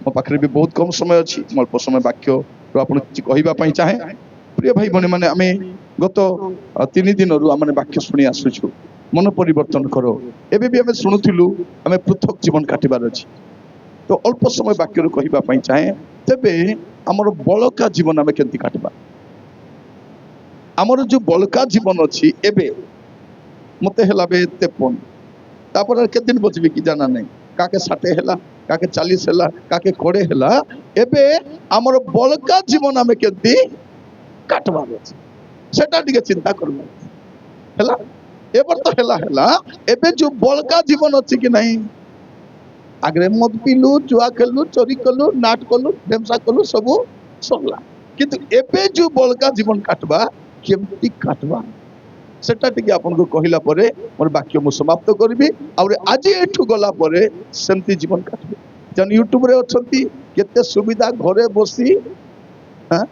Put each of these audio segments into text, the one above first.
मो पाखे भी बहुत कम समय अच्छी अल्प समय वाक्य आपको किसी कहवाई चाहे प्रिय भाई भाई मैंने आम गत 3 दिन आम वाक्य शुणी आसुचु मन परिवर्तन करो एबे भी आम शुणुलु आम पृथक जीवन काटबार अच्छी तो अल्प समय वाक्य कहवाई चाहे तेबे आमर बलका जीवन आम केमती काटबा आमर जो बलका जीवन अच्छी एबे मते हला बे 53 तापर केते दिन बचबी कि जाना नहीं काके 60 हला काके 40 हला काके 20 हला एबे आमर बलका जीवन आम केमती काटबार अछि सेटा टिके चिंता करबा हला एबर तो हला एबे जो बलका जीवन अछि कि नहीं आगरे मद पीलु जुआ खेलु चोरी कलु नाट कलु ढेमसा कलु सब सरला किंतु एबे जो बलका जीवन काटबा केमती काटबा सेटा टिके आपन को कहिला परे मोर वाक्य मु समाप्त करबी और आज एठु गला परे सेमती जीवन काटबी जन यूट्यूब रे अछंती केते सुविधा घरे बसी हां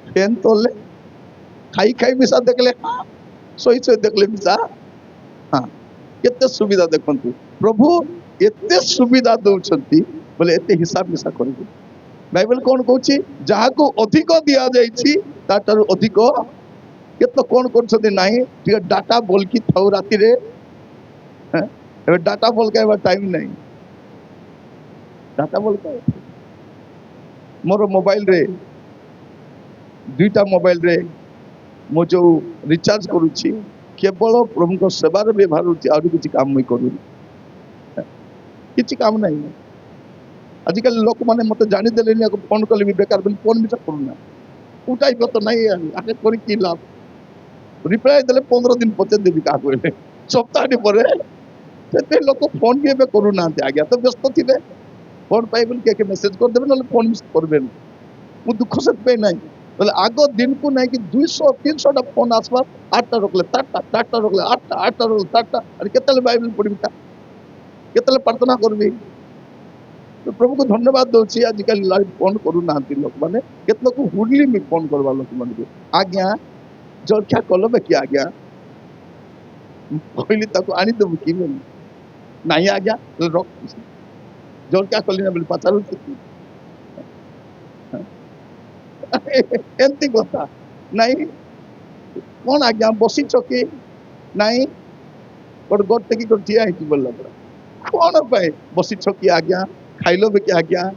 फैन तले खाई खाई मिसा देखले सोई सोई देखले मिसा हां केते सुविधा देखंतु प्रभु एते सुविधा दउछंती बोले एते हिसाब मिसा करबी बाइबल कोन कहूची जहा को अधिक दिया जाईची ताटर अधिक केतो कोन करछथि नाही टिके डाटा बोल की थाउ राती रे एबे डाटा बोल के एबे टाइम नहीं डाटा बोल के मोर मोबाइल रे दुईटा मोबाइल रे मो जो रिचार्ज करूची केवल प्रभु को सेवा रे व्यवहार होची आउर किछि काम मैं करू किछि काम नहीं आजिकल लोक माने मते जानि देलेनी को फोन कले भी बेकार बोली फोन भी करूना उठाई तो नहीं आके करी की लाभ रिप्लाई देले 15 दिन पचे देबी का कहले सप्ताह दी परे सेते लोक फोन भी एबे करू ना आज्ञा तो व्यस्त थिबे फोन पाई बोल के मेसेज कर देबे न फोन मिस करबे मु दुख से पे नहीं बोले आगो दिन को नहीं कि 200 300 टा फोन आसबा 8टा रखले 8टा रखले 8टा रखले 7टा अरे केतले बाइबल पढ़बी ता केतले प्रार्थना करबी तो प्रभु को धन्यवाद दोची आजिकल लाइव फोन करू ना लोक माने केत लोक हुडली में फोन करवा लोक माने आज्ञा जलखिया कलबे कि आज्ञा कहली ताको आनी देबु कि नहीं आज्ञा रख जलखिया कली ना बोली पचारू एंती कथा नहीं कौन आज्ञा बसी चकी नहीं गोटे गोटे की ठिया है बोलला कौन पाए बसी चकी आज्ञा खाइलो बे कि आज्ञा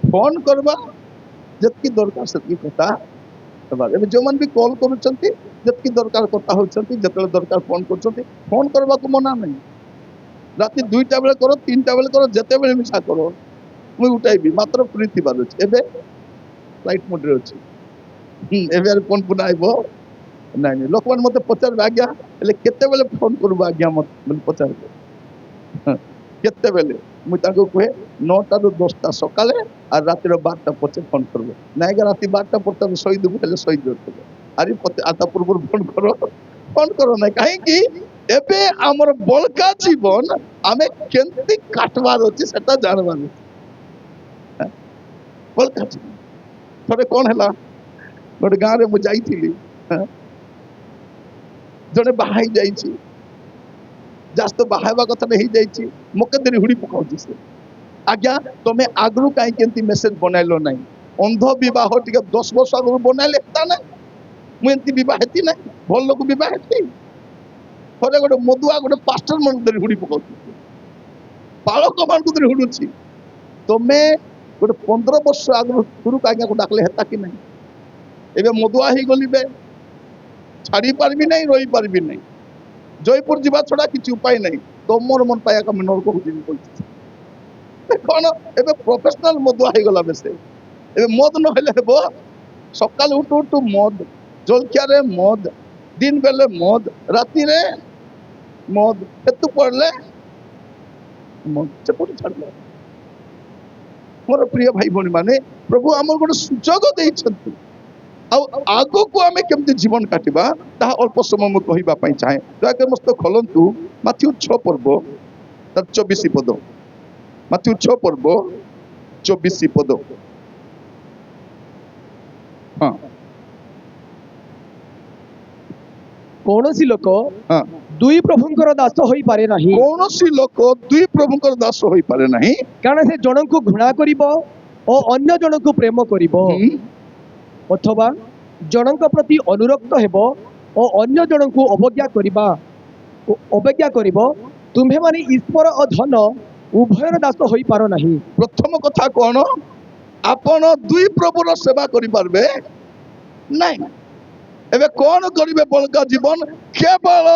फोन करबा जतकी दरकार सेतकी कथा एबे जो मन भी कॉल करूछंती जतकी दरकार कथा होछंती जतले दरकार फोन करछंती फोन करबा को मना नहीं राती 2टा बेले करो 3टा बेले करो जते बेले मिसा करो मु उठाइबी मात्र फ्री थिबार अछि एबे फ्लाइट मोड रे अछि एबे आर फोन पुना आइबो नहीं नहीं लोक मन मते पचार आज्ञा एले केते बेले फोन करबो आज्ञा मत मन पचार केते बेले मु ताको कहे 9टा रु 10टा सकाले और राती 12टा पचे फोन करबो नाइ राती 12टा पड़ता सोई देबो हेले सोई देबो अरे पते आता पूर्व फोन करो ना काहे कि एबे हमर बलका जीवन आमे केंती काटवार अछि सेटा जानबार बलका जीवन थोड़े कौन है गोटे गाँव में मुझे जाइली जड़े बाहाई जाइए जास तो बाहावा कथा नहीं जाइए मके देरी हुड़ी पकाउची से आज्ञा तुम्हें आगु कहीं मेसेज बनैल ना अंध बह टे 10 वर्ष आगु बनैले ना मुझे बहती ना भल लोक बहती थे गोटे मदुआ गोटे पास्टर मान देरी हुड़ी पकाउची बालक मान देरी हुड़ुची तुम्हें गोटे 15 वर्ष आगु गुरु आज्ञा को डाकले हेता कि नहीं एबे मदुआ ही गली बे छाड़ी पारबी नहीं रही पारबी नहीं जयपुर जीवा छड़ा किसी उपाय नहीं तुमर मन पाया कम नरक को जीवी बोलछि कोन एबे प्रोफेशनल मदुआ ही गला बेसे एबे मद न हेले हेबो सकाल उठ उठ मद जलखिया रे मद दिन बेले मद राती रे मद एतु पड़ले मद से कोन छाड़ले मोर प्रिय भाई भणी माने प्रभु आमर गोटे सुजोग देइछंती आगो को आमे केमती जीवन काटिबा ता अल्प समय में कहबा पई चाहे दयाके मस्त खोलंतु माथ्यू 6 पर्व तर 24 पद माथ्यू 6 पर्व 24 पद हाँ କୌଣସି ଲୋକ ହଁ ଦୁଇ ପ୍ରଭୁଙ୍କର ଦାସ ହୋଇପାରେ ନାହିଁ, କୌଣସି ଲୋକ ଦୁଇ ପ୍ରଭୁଙ୍କର ଦାସ ହୋଇପାରେ ନାହିଁ। କାରଣ ସେ ଜଣଙ୍କୁ ଘୃଣା କରିବ ଓ ଅନ୍ୟ ଜଣଙ୍କୁ ପ୍ରେମ କରିବ, ହୁଁ, ଅଥବା ଜଣଙ୍କ ପ୍ରତି ଅନୁରକ୍ତ ହେବ ଓ ଅନ୍ୟ ଜଣଙ୍କୁ ଅବଜ୍ଞା କରିବ। ତୁମ୍ଭେମାନେ ଈଶ୍ୱର ଓ ଧନ ଉଭୟର ଦାସ ହୋଇପାର ନାହିଁ। ପ୍ରଥମ କଥା କଣ? ଆପଣ ଦୁଇ ପ୍ରଭୁର ସେବା କରିପାରିବେ ନାଇଁ। ଏବେ କଣ କରିବେ? ବଳକା ଜୀବନ କେବଳ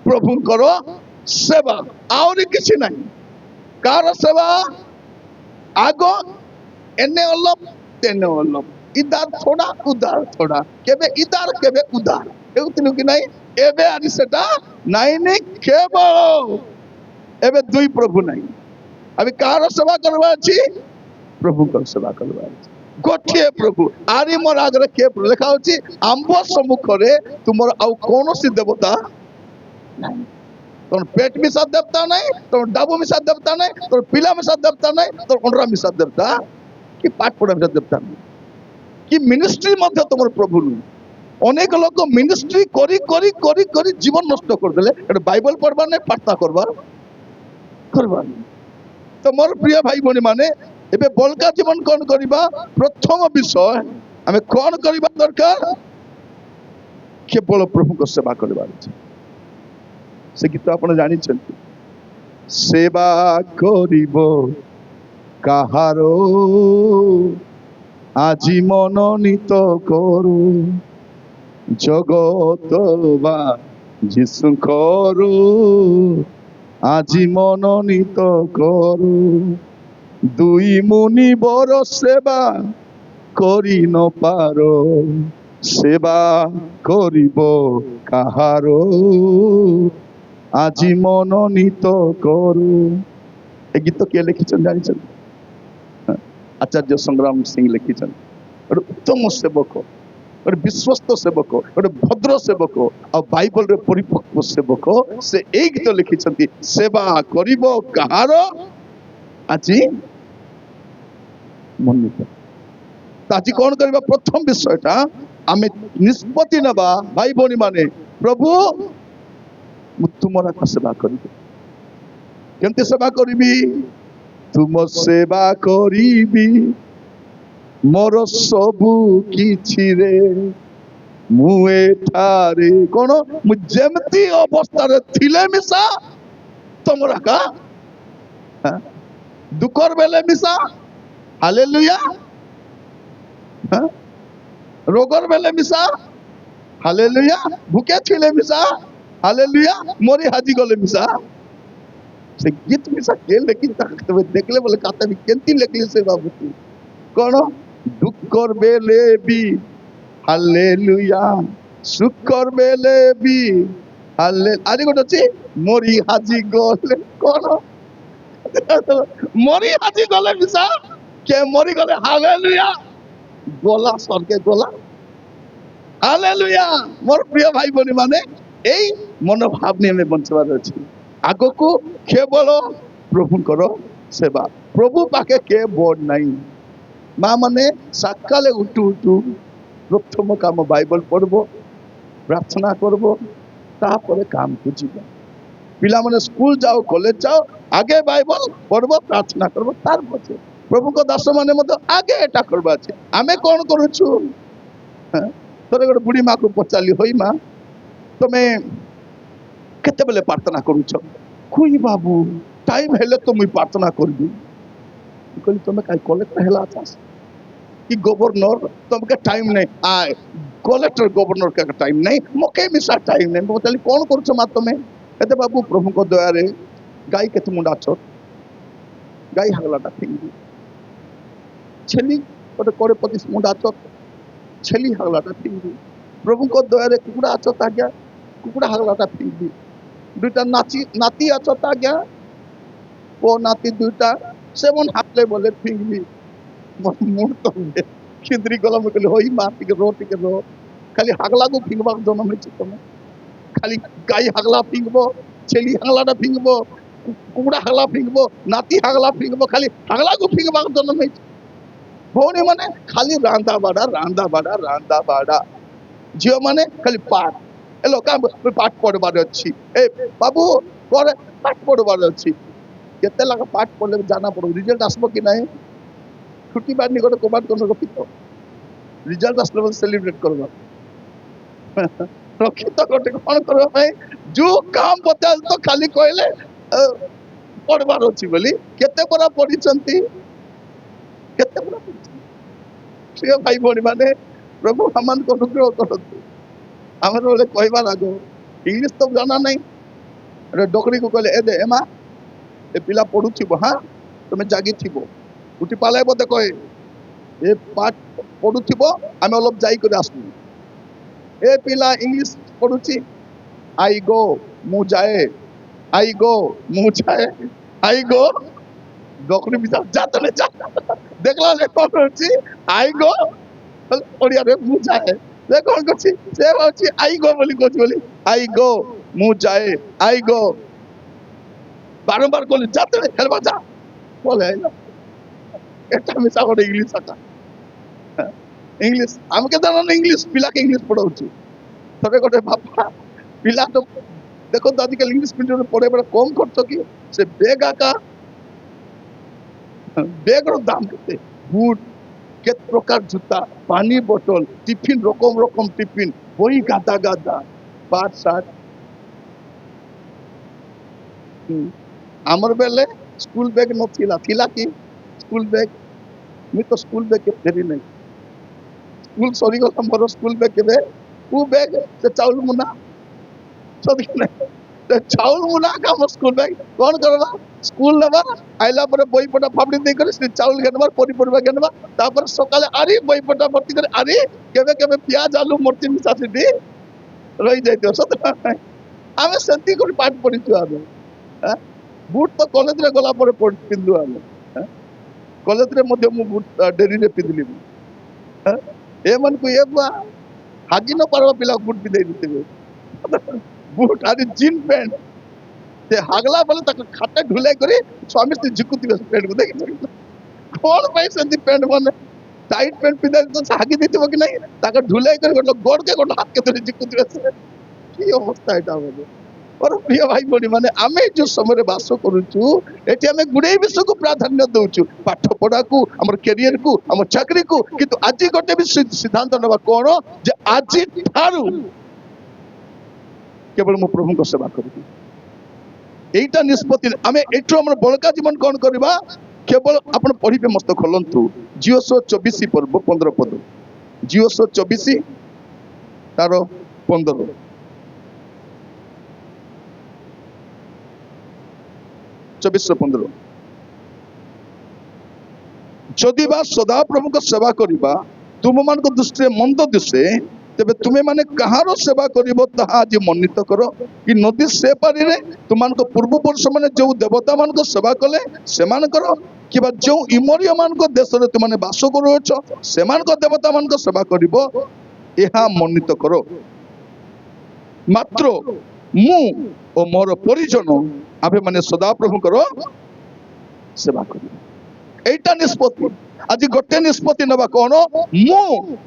ପ୍ରଭୁଙ୍କର ସେବା, ଆହୁରି କିଛି ନାହିଁ। କାହାର ସେବା? ଆଗ ଏନେ ଅଲପ ତେନେ ଅଲପ, ଇଦାର ଥୋଡା ଉଦାର ଥୋଡା, କେବେ ଇଦାର କେବେ ଉଦାର ହେଉଥିଲୁ କି ନାଇଁ? ଏବେ ଆଜି ସେଟା ନାଇନି, କେବଳ ଏବେ ଦୁଇ ପ୍ରଭୁ ନାହିଁ। ଏବେ କାହାର ସେବା କରିବା ଅଛି? ପ୍ରଭୁଙ୍କର ସେବା କରିବା ଅଛି। ଗୋଟିଏ ପ୍ରଭୁ। ଆରି ମୋର ଆଗରେ କିଏ ଲେଖା ଅଛି? ଆମ୍ଭ ସମ୍ମୁଖରେ ତୁମର ଆଉ କୌଣସି ଦେବତା ନାହିଁ। তোর পেট মিশা দেবতা নাই, তোর ডাবু মিশা দেবতা নাই, তোর পিলা মিশা দেবতা নাই, তোর অন্ডরা মিশা দেবতা কি পাঠ পড়া মিশা দেবতা নাই, কি মিনিস্ট্রি মধ্যে তোমার প্রভু নু। অনেক লোক মিনিস্ট্রি করি করি করি করি জীবন নষ্ট করদেলে। এটা বাইবেল পড়বার নাই, প্রার্থনা করবার নাই। তো মোর প্রিয় ভাই ভনী মানে এবে বলকা জীবন কোন করিবা? প্রথম বিষয় আমি কোন করিবা দরকার? কেবল প্রভুଙ୍କ সেবা করিবার আছে। সে গীত আপনারা জানিছেন, সেবা করিব কাহার আজি মনোনীত করু, জগত বা যিশুঙ্কর আজি মনোনীত করু। দুই মুনি বড় সেবা করি ন পার, সেবা করিব কাহার আজি মনোনীত করু। এই গীত কে লিখিছেন জানিছেন? আচার্য সংগ্রাম সিং লিখিছেন। ଗୋଟେ ଉତ୍ତମ ସେବକ, ଗୋଟେ ବିଶ୍ୱସ୍ତ ସେବକ, ଗୋଟେ ଭଦ୍ର ସେବକ ଆଉ ବାଇବଲରେ ପରିପକ୍ୱ ସେବକ, ସେ ଏଇ ଗୀତ ଲେଖିଛନ୍ତି, ସେବା କରିବ କାହାର ଆଜି ମନୋନୀତ। ତ ଆଜି କଣ କରିବା? ପ୍ରଥମ ବିଷୟଟା ଆମେ ନିଷ୍ପତ୍ତି ନେବା ଭାଇ ଭଉଣୀ ମାନେ, ପ୍ରଭୁ ମୁଁ ତୁମର ସେବା କରିବି। କେମିତି ସେବା କରିବି? ତୁମ ସେବା କରିବି ମୋର ସବୁ କିଛିରେ, ମୁଁ ଏଠାରେ କଣ ମୁଁ ଯେମିତି ଅବସ୍ଥାରେ ଥିଲେ ମିଶା ତମର ଆକା, ଦୁଃଖର ବେଲେ ମିଶା ହାଲେଲୁୟା, ରୋଗର ବେଲେ ମିଶା ହାଲେଲୁୟା, ଭୁକେ ଥିଲେ ମିଶା ହାଲେଲୁୟା, ମରି ହାଜି ଗଲେ ମିଶା। ସେ ଗୀତ ମିଶା କେ ଲେଖି ତମେ ଦେଖିଲେ ବୋଲେ କାତା ବି କେମିତି ଲେଖିଲେ ସେ ବାବୁତି କଣ? ଦୁଃଖର ବେଲେ ବି ହାଲେଲୁୟା, ସୁଖର ବେଲେ ବି ହାଲେ, ଆଜି ଗୋଟେ ଅଛି ମରି ହାଜି ଗଲେ, କଣ ମରି ହାଜି ଗଲେ ମିଶା, କେ ମରି ଗଲେ ହାଲେଲୁୟା, ଗଲା ସ୍ୱର୍গে ଗଲା ହାଲେଲୁୟା। ମୋର ପ୍ରିୟ ଭାଇ ଭଉଣୀ ମାନେ ଏଇ ମନୋଭାବ ନେଇ ଆମେ ବଞ୍ଚିବାର ଅଛି। ଆଗକୁ କେବଳ ପ୍ରଭୁଙ୍କର ସେବା। ପ୍ରଭୁ ପାଖେ କେ ବୋର୍ଡ ନାହିଁ। ମା ମାନେ ସକାଳେ ଉଠୁ ଉଠୁ ପ୍ରଥମ କାମ ବାଇବଲ ପଢିବ, ପ୍ରାର୍ଥନା করব, ତାପରେ କାମକୁ ଯିବ। ପିଲାମାନେ ସ୍କୁଲ ଯାଅ, କଲେଜ ଯାଅ, ଆଗେ ବାଇବଲ ପଢିବ, ପ୍ରାର୍ଥନା করব, ତାର ପଛେ ପ୍ରଭୁଙ୍କ ଦାସ ମାନେ ମଧ୍ୟ ଆଗେ ଏଟା କରିବା ଅଛି। ଆମେ କଣ କରୁଛୁ? ଥରେ ଗୋଟେ ବୁଢୀ ମାକୁ ପଚାରିଲି, ହୋଇ ମା ତମେ କେତେବେଳେ ପ୍ରାର୍ଥନା କରୁଛ? କୁଇ ବାବୁ ଟାଇମ ହେଲେ ତ ମୁଇଁ ପ୍ରାର୍ଥନା କରିବି। କହିଲି ତମେ କାଇଁ କଲେକ୍ଟର ହେଲା ଚାଷ କି ଗଭର୍ଣ୍ଣର, ତମକେ ଟାଇମ ନାହିଁ? ଆଏ କଲେକ୍ଟର ଗଭର୍ଣ୍ଣର କା ଟାଇମ ନାହିଁ, ମକେ ମିଶା ଟାଇମ ନାହିଁ। ମୁଁ ପଚାରିଲି କଣ କରୁଛ ମା ତମେ? ଏତେ ବାବୁ ପ୍ରଭୁଙ୍କ ଦୟାରେ ଗାଈ କେତେ ମୁଣ୍ଡା ଅଛ, ଗାଈ ହାଗଲାଟା ଫିଙ୍ଗି, ଛେଲି ଗୋଟେ 20-25 ମୁଣ୍ଡା ଅଛ, ଛେଲି ହାଗଲାଟା ଫିଙ୍ଗି, ପ୍ରଭୁଙ୍କ ଦୟାରେ କୁକୁଡ଼ା ଅଛ ଆଜ୍ଞା, କୁକୁଡ଼ା ହାଗଲାଟା ଫିଙ୍ଗି, ଦୁଇଟା ନାତି ଅଛ ଆଜ୍ଞା, ପୁଅ ନାତି ଦୁଇଟା, ସେମାନେ ହାତଲେ ବୋଲେ ଫିଙ୍ଗି, ମୁଣ୍ଡ ତ ଖିଦ୍ରି ଗଲା। ମୁଁ କହିଲି ହୋଇ ମା ଟିକେ ରୋ, ଟିକେ ରୋ, ଖାଲି ହାଗଲାକୁ ଫିଙ୍ଗବାକୁ ଜନ୍ମ ହେଇଛି ତମେ? ଖାଲି ଗାଈ ହାଗଲା ଫିଙ୍ଗବ, ଛେଲି ହାଗଲାଟା ଫିଙ୍ଗବ, କୁକୁଡ଼ା ହାଗଲା ଫିଙ୍ଗବ, ନାତି ହାଗଲା ଫିଙ୍ଗବ, ଖାଲି ହାଗଲାକୁ ଫିଙ୍ଗବାକୁ ଜନ୍ମ ହେଇଛି। ଭଉଣୀ ମାନେ ଖାଲି ରାନ୍ଦା ବାଡା, ରାନ୍ଦା ବାଡା, ରାନ୍ଦା ବାଡା। ଝିଅ ମାନେ ଖାଲି ପାଠ ହେଲୋ କାମ ପାଠ ପଢିବାର ଅଛି ଏ ବାବୁ ପରେ ପାଠ ପଢିବାର ଅଛି କେତେ ଲାଖ ପାଠ ପଢିଲେ ଜାଣା ପଡିବ ରିଜଲ୍ଟ ଆସିବ କି ନାହିଁ ଛୁଟି ବାନି ଗୋଟେ କବାଟ କରି ରଖିଥ ରିଜଲ୍ଟ ଆସିଲେ ବୋଧେ ସେଲିବ୍ରେଟ କରିବା ରଖିତ ଗୋଟେ କଣ କରିବା ପାଇଁ ଯୋଉ କାମ ପଚାଶ ତ ଖାଲି କହିଲେ ପଢିବାର ଅଛି ବୋଲି କେତେ ପରା ପଢିଛନ୍ତି କେତେ ପରା ପଢିଛନ୍ତି ପ୍ରିୟ ଭାଇ ଭଉଣୀ ମାନେ ପ୍ରଭୁ ଆମମାନଙ୍କୁ ଅନୁଗ୍ରହ କରନ୍ତୁ ଆମର ବୋଲେ କହିବାର ଆଗ ଇଂଲିଶ ତ ଜଣା ନାହିଁ ଡୋକରୀକୁ କହିଲେ ଏ ଦେ ଏମା ଏ ପିଲା ପଢୁଥିବ ହଁ ତମେ ଜାଗିଥିବ ଉଠି ପାଲାଏ ବୋଧେ କହେ ଏ ପାଠ ପଢୁଥିବ ଆମେ অলপ ଯାଇକରି ଆସିବୁ ଏ ପିଲା ଇଂଲିଶ ପଢୁଛି ଆଇ ଗୋ ମୁଁ ଯାଏ ଆଇ ଗୋ ମୁଁ ଯାଏ ଆଇ ଗୋ ଡୋକରୀ ବି ଯା ତମେ ଯା ଦେଖିଲା କଣ ହଉଛି ଆଇ ଗୋ ଓଡ଼ିଆରେ ମୁଁ ଯାଏ ସେ କଣ କରୁଛି ସେ ଭାବୁଛି ଆଇ ଗୋ ବୋଲି କହୁଛି ବୋଲି ଆଇ ଗୋ ମୁଁ ଯାଏ ଆଇ ଗୋ ବାରମ୍ବାର କହିଲି ଯା ତମେ ଖେଳବା ଯା বলে এটা মিশা করে ইংলিশ আঁকা ইংলিশ আমাকে জানানো ইংলিশ পিলাকে ইংলিশ পড়াউছি তবে গোটে বাপা পিলা তো দেখুন তো আজকাল ইংলিশ মিডিয়ামে পড়ে বড় কম খরচ কি সে বেগ আঁকা বেগর দাম কেতে বুট কেতে প্রকার জুতা পানি বোতল টিফিন রকম রকম টিফিন বই গাদা গাদা পাট শার্ট আমার বেলে স্কুল ব্যাগ নথিলা থিলা কি স্কুল ব্যাগ আমি তো স্কুল ব্যাগ কে ফেরি নাই স্কুল সরিগলা মোর স্কুল ব্যাগ কেবে ও ব্যাগ সে চাউল মুনা সদি নাই চাউল মুনা কাম স্কুল ব্যাগ কোন করবা স্কুল নেবা আইলা পরে বই পটা ফাবড়ি দেই করে সে চাউল গেনবার পরিপরিবা গেনবা তারপর সকালে আরি বই পটা ভর্তি করে আরি কেবে কেবে পেঁয়াজ আলু মরচি মিশাছি দি রই যাইতো সত আমি সেন্তি করে পাঠ পড়িছু আমি হ্যাঁ বুট তো কলেজরে গলা পরে পিন্ধু আমি কলেজরে মধ্যে মু বুট ডেরিরে পিঁধিলি এମାନଙ୍କୁ ଏ ହାଜି ନ ପାରବା ପିଲା ବୁଟ ପିନ୍ଧେଇ ଦେଇଥିବେ ବୁଟ ଆଜି ଜିନ୍ ପ୍ୟାଣ୍ଟ ସେ ହାଗଲା ବୋଲେ ତାକୁ ଖାତା ଢୁଲେଇ କରି ସ୍ୱାମୀ ସ୍ତ୍ରୀ ଝୁକୁଥିବେ ପ୍ୟାଣ୍ଟକୁ ଦେଖିଛ କଣ ପାଇଁ ସେମିତି ପ୍ୟାଣ୍ଟ ମାନେ টাইট প্যান্ট পিঁধাই তো হাগি ଦେଇଥିବ କି ନାହିଁ ତାକୁ ଢୁଲେଇ କରି ଗୋଟେ ଗୋଡକେ ଗୋଟେ ହାତ ଧରି ଝୁକୁଥିବେ ସେ କି ଅବସ୍ଥା ଏଇଟା ହବ ମୋର ପ୍ରିୟ ଭାଇ ଭଉଣୀ ମାନେ ଆମେ ଯୋଉ ସମୟରେ ବାସ କରୁଛୁ ଏଠି ଆମେ ଗୁଡେ ବିଷୟକୁ ପ୍ରାଧାନ୍ୟ ଦଉଛୁ ପାଠ ପଢାକୁ ଆମର କ୍ୟାରିୟରକୁ ଆମ ଚାକିରିକୁ କିନ୍ତୁ ଆଜି ଗୋଟେ ବି ସିଦ୍ଧାନ୍ତ ନେବା କଣ ଯେ ଆଜି ଠାରୁ କେବଳ ମୁଁ ପ୍ରଭୁଙ୍କ ସେବା କରିବି এইটা নিষ্পত্তি আমি এଠୁ ଆମର ବଳକା ଜୀବନ କଣ କରିବା କେବଳ ଆପଣ ପଢିବେ ମସ୍ତ ଖୋଲନ୍ତୁ ଜିଓ 24 ପର୍ବ 15 ପଦ ଜିଓ 24 ତାର 15 24-15 যদি বা সদা প্রভুଙ୍କ সেবা করিবা ତୁମମାନଙ୍କ ଦୃଷ୍ଟିରେ ମନ୍ଦ ଦିଶେ ତେବେ ତୁମେ ମାନେ କାହାର ସେବା କରିବ ତାହା ଆଜି ମନିତ କର କି ନଦୀ ସେ ପାରିରେ ତୁମମାନଙ୍କ ପୂର୍ବ ପୁରୁଷ ମାନେ ଯୋଉ ଦେବତା ମାନଙ୍କ ସେବା କଲେ ସେମାନଙ୍କର କିମ୍ବା ଯୋଉ ଇମରିୟ ମାନଙ୍କ ଦେଶରେ ତୁମାନେ ବାସ କରୁଅଛ ସେମାନଙ୍କ ଦେବତା ମାନଙ୍କ ସେବା କରିବ ଏହା ମନିତ କର ମାତ୍ର ମୁଁ ଓ ମୋର ପରିଜନ ଆମେ ମାନେ ସଦାପ୍ରଭୁଙ୍କର ସେବା କରିବୁ এইটা নিষ্পত্তি আজি গোটে নিষ্পত্তি নেবা কোন মু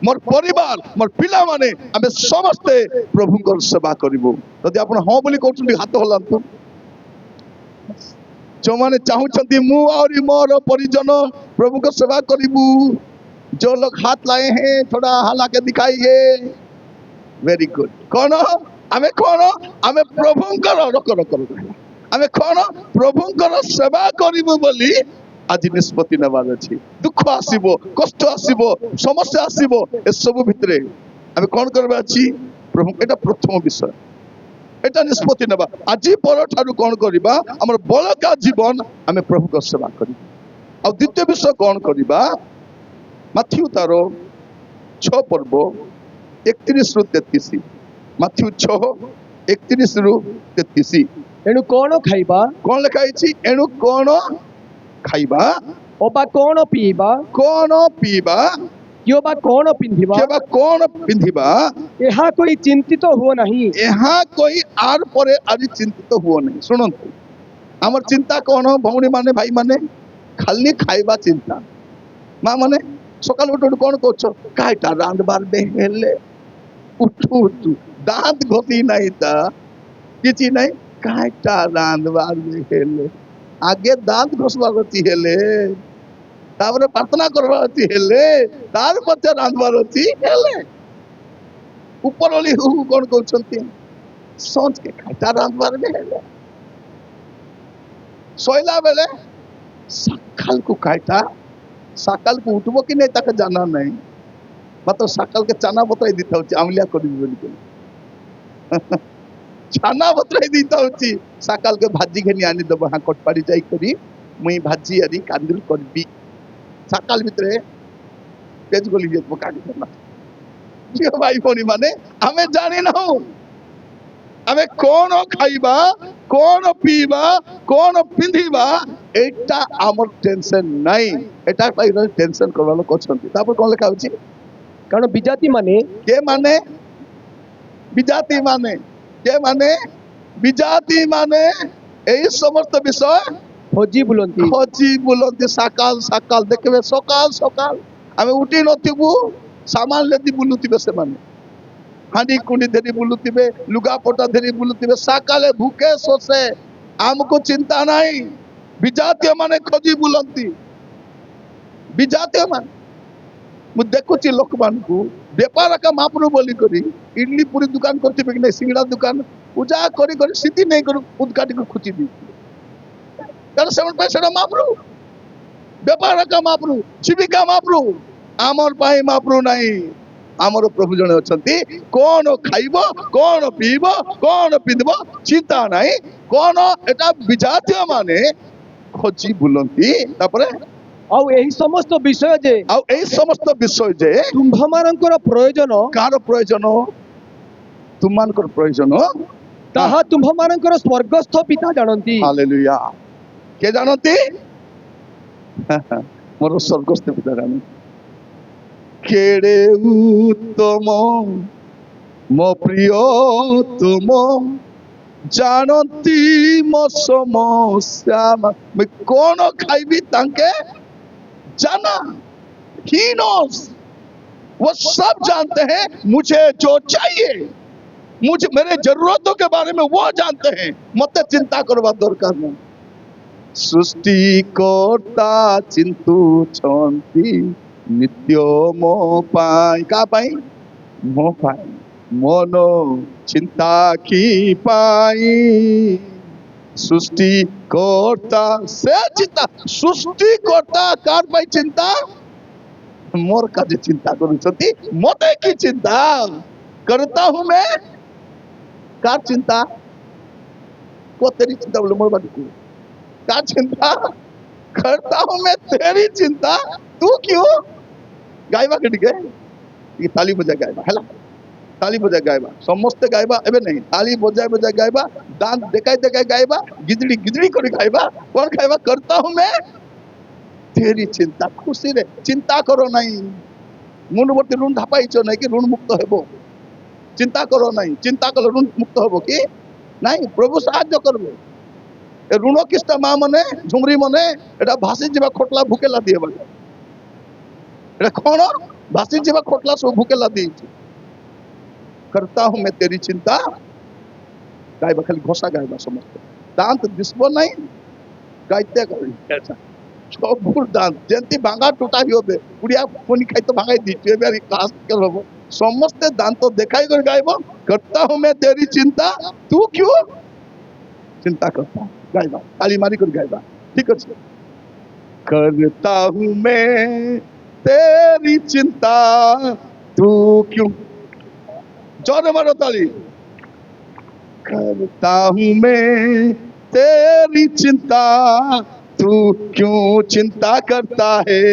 মোর পরিবার মোর পিলা মানে আমি সমস্তে প্রভুଙ୍କର সেবা করিব যদি আপন হ বলি কହୁଛନ୍ତି হাত হলান্তু ଯୋଉମାନେ ଚାହୁଁଛନ୍ତି ମୁଁ ଆହୁରି ମୋର ପରିଜନ ପ୍ରଭୁଙ୍କ ସେବା କରିବୁ जो लोग हाथ लाए हैं थोड़ा हाला के दिखाइए वेरी गुड कौन आमे कौन आमे प्रभुଙ୍କର ରକ आमे कौन प्रभुଙ୍କର सेवा करिबु बोली आज निष्पत्ति नेबार अछि दुख आसीबो कष्ट आसीबो समस्या आसीबो ए सब भितरे आमे कौन करबा अछि प्रभु एटा प्रथम विषय एटा निष्पत्ति नेबा आज पर ठारू कौन करिबा हमर बलका जीवन आमे प्रभुଙ୍କ सेवा करिबा आ द्वितीय विषय कौन करिबा माथ्यू तारो 6 पर्व 31 रु 33 माथ्यू 6 31 रु 33 एणु कौन खाइबा कौन लिखा है एणु कौन खाइबा ओबा कौन पीबा योबा कौन पिंधिबा एहा कोई चिंतित हुओ नहीं एहा कोई आर परे आज चिंतित हुओ नहीं सुनंतु हमर चिंता कौन भौणी माने भाई माने खाली खाइबा चिंता मां माने सकाल उठ कौन कौच कईटा रांधबार दे हेले उठू उठू दांत घोटी नहीं था किसी नहीं काटा रांधवार हेले आगे दांत घोषबार अच्छी हेले तापर प्रार्थना करबार अच्छी हेले तार पछे रांधवार अच्छी हेले ऊपर वाली हु कौन कहते सोच के काटा रांधवार हेले सोइला बेले सकाल को काटा सकाल को उठबो कि नहीं ताके जाना नहीं मात्र सकाल के चाना बतराई दीता होची आमलिया करी बोली चाना बतराई दीता होची सकाल के भाजी घेनी आनी दब हाँ कटपाड़ी जाई करी मुई भाजी आरी कांदिल करबी सकाल भितरे पेज गोली जे पकाडी करना जियो भाई फोनी माने हमें जानी ना हो हमें कौन खाइबा कौन पीबा कौन पिंधिबा एटा आमर टेंशन नहीं एटा पाई टेंशन करवा लोग करछंती तापर कोन लेखा होची କାରଣ ବିଜାତି ମାନେ के माने विजाति माने के माने विजाति माने एई समस्त विषय ଖୋଜି ବୁଲନ୍ତି खोजी बुलंती सकाल सकाल देखबे सकाल सकाल हमें उठी नथिबु सामान लेती बुलुतिबे से माने हांडी कुंडी धरी बुलुतिबे लुगा पटा धरी बुलुतिबे सकाले भूखे सोसे हमको चिंता नहीं विजातीय माने खोजी बुलंती विजातीय माने मु देखुची लोक मानकू बेपार का मापनु बोली करी इडली पूरी दुकान करती कि नहीं सिंगड़ा दुकान पूजा करी करी सीधी नहीं करू उदकाटी को खुची दी कारण सेवन पैसा मापरू बेपार का मापरू जीविका मापरू आमर पाई मापरू नहीं आमर प्रभु जने अछंती कौन खाइबो कौन पीबो कौन पिंधबो चिंता नहीं कौन एटा विजातीय माने खोजी बुलंती तापरे ଆଉ ଏହି ସମସ୍ତ ବିଷୟ ଯେ ଆଉ এই সমস্ত বিষয় যে ତୁମ୍ଭମାନଙ୍କର ପ୍ରୟୋଜନ କାହାର ପ୍ରୟୋଜନ ତୁମମାନଙ୍କର ପ୍ରୟୋଜନ ତାହା ତୁମ୍ଭମାନଙ୍କର ସ୍ୱର୍ଗସ୍ଥ ପିତା ଜାଣନ୍ତି ହାଲେଲୁୟା କେ ଜାଣନ୍ତି ମୋର ସ୍ୱର୍ଗସ୍ଥ ପିତା ଜାଣନ୍ତି କେଡ଼େ ଉତ୍ତମ ମୋ ପ୍ରିୟ ତୁମ ଜାଣନ୍ତି ମୋ ସମସ୍ୟା ମୁଁ କଣ ଖାଇବି ତାଙ୍କେ जाना ही नोस वो सब जानते हैं मुझे जो चाहिए मुझे मेरे जरूरतों के बारे में वो जानते हैं मत चिंता करवा दरकार नहीं सृष्टि करता चिंतु छंती नित्य मो पाई का पाई मो पाई मनो चिंता की पाई सृष्टि करता से चिंता सृष्टि करता कार पाई चिंता मोर का जे चिंता करूछती मते की चिंता करता हूं मैं कार चिंता को तेरी चिंता बोले मोर बात को कार चिंता करता हूं मैं तेरी चिंता तू क्यों गायबा के दिखे ये ताली बजा गायबा हैला ताली बजा गायबा समस्त गायबा एबे नहीं ताली बजाय बजाय गायबा दांत देखाय देखाय गायबा गिजड़ी गिजड़ी कर गायबा कौन गायबा करता हूं मैं तेरी चिंता खुशी रे चिंता करो नहीं मुंडवर्ती ऋण धापाइछ नहीं कि ऋण मुक्त हेबो चिंता करो नहीं चिंता कलो ऋण मुक्त हेबो कि नहीं प्रभु साहाय्य करबे ए ऋण किस्ता मा मने झुमरी मने एटा भासी जीवा खोटला भूकेला दिएबा एटा कोन भासी जीवा खोटला सब भूकेला दिएछ करता हूं मैं तेरी चिंता गायबा खाली घोषा गायबा समस्त दांत दिसबो नहीं गायते करी ऐसा सबुर दांत जेंती भांगा टूटा हियोबे पुड़िया कोनी खाई तो भांगाई दिछे बेरी क्लास के लोगो समस्त दांत तो देखाई कर गायबो करता हूं मैं तेरी चिंता तू क्यों चिंता करता गायबा ताली मारी कर गायबा ठीक है करता हूं मैं तेरी चिंता तू क्यों जोर मारो ताली करता हूं मैं तेरी चिंता तू क्यों चिंता करता है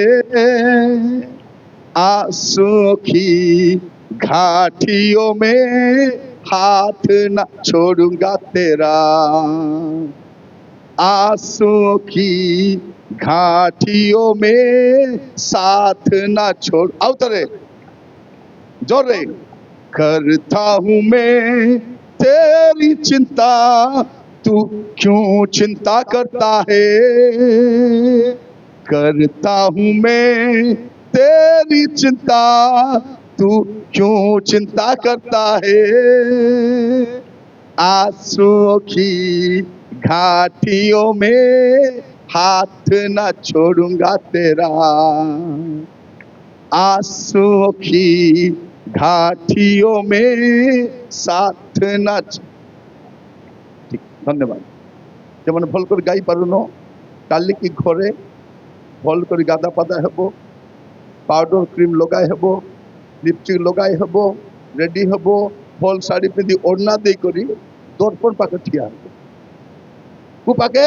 आंसुओं की घाटियों में हाथ न छोड़ूंगा तेरा आंसुओं की घाटियों में साथ न छोड़ अवतरे जोर रे करता हूं मैं तेरी चिंता तू क्यों चिंता करता है करता हूं मैं तेरी चिंता तू क्यों चिंता करता है, आंसुओं की घाटियों में हाथ न छोड़ूंगा तेरा, आंसुओं की घाटियों में साथ न ठीक धन्यवाद যেমন ভাল করে গাই পারুন কালি কি ঘরে ভাল করে গাদা পাদা হব পাউডর ক্রিম লগাই হব লিপস্টিক লগাই হব রেডি হব ভাল শাড়ি পিঁধি ওড়না দেই করি দর্পণ পাখে ঠিয়া হব কু পাকে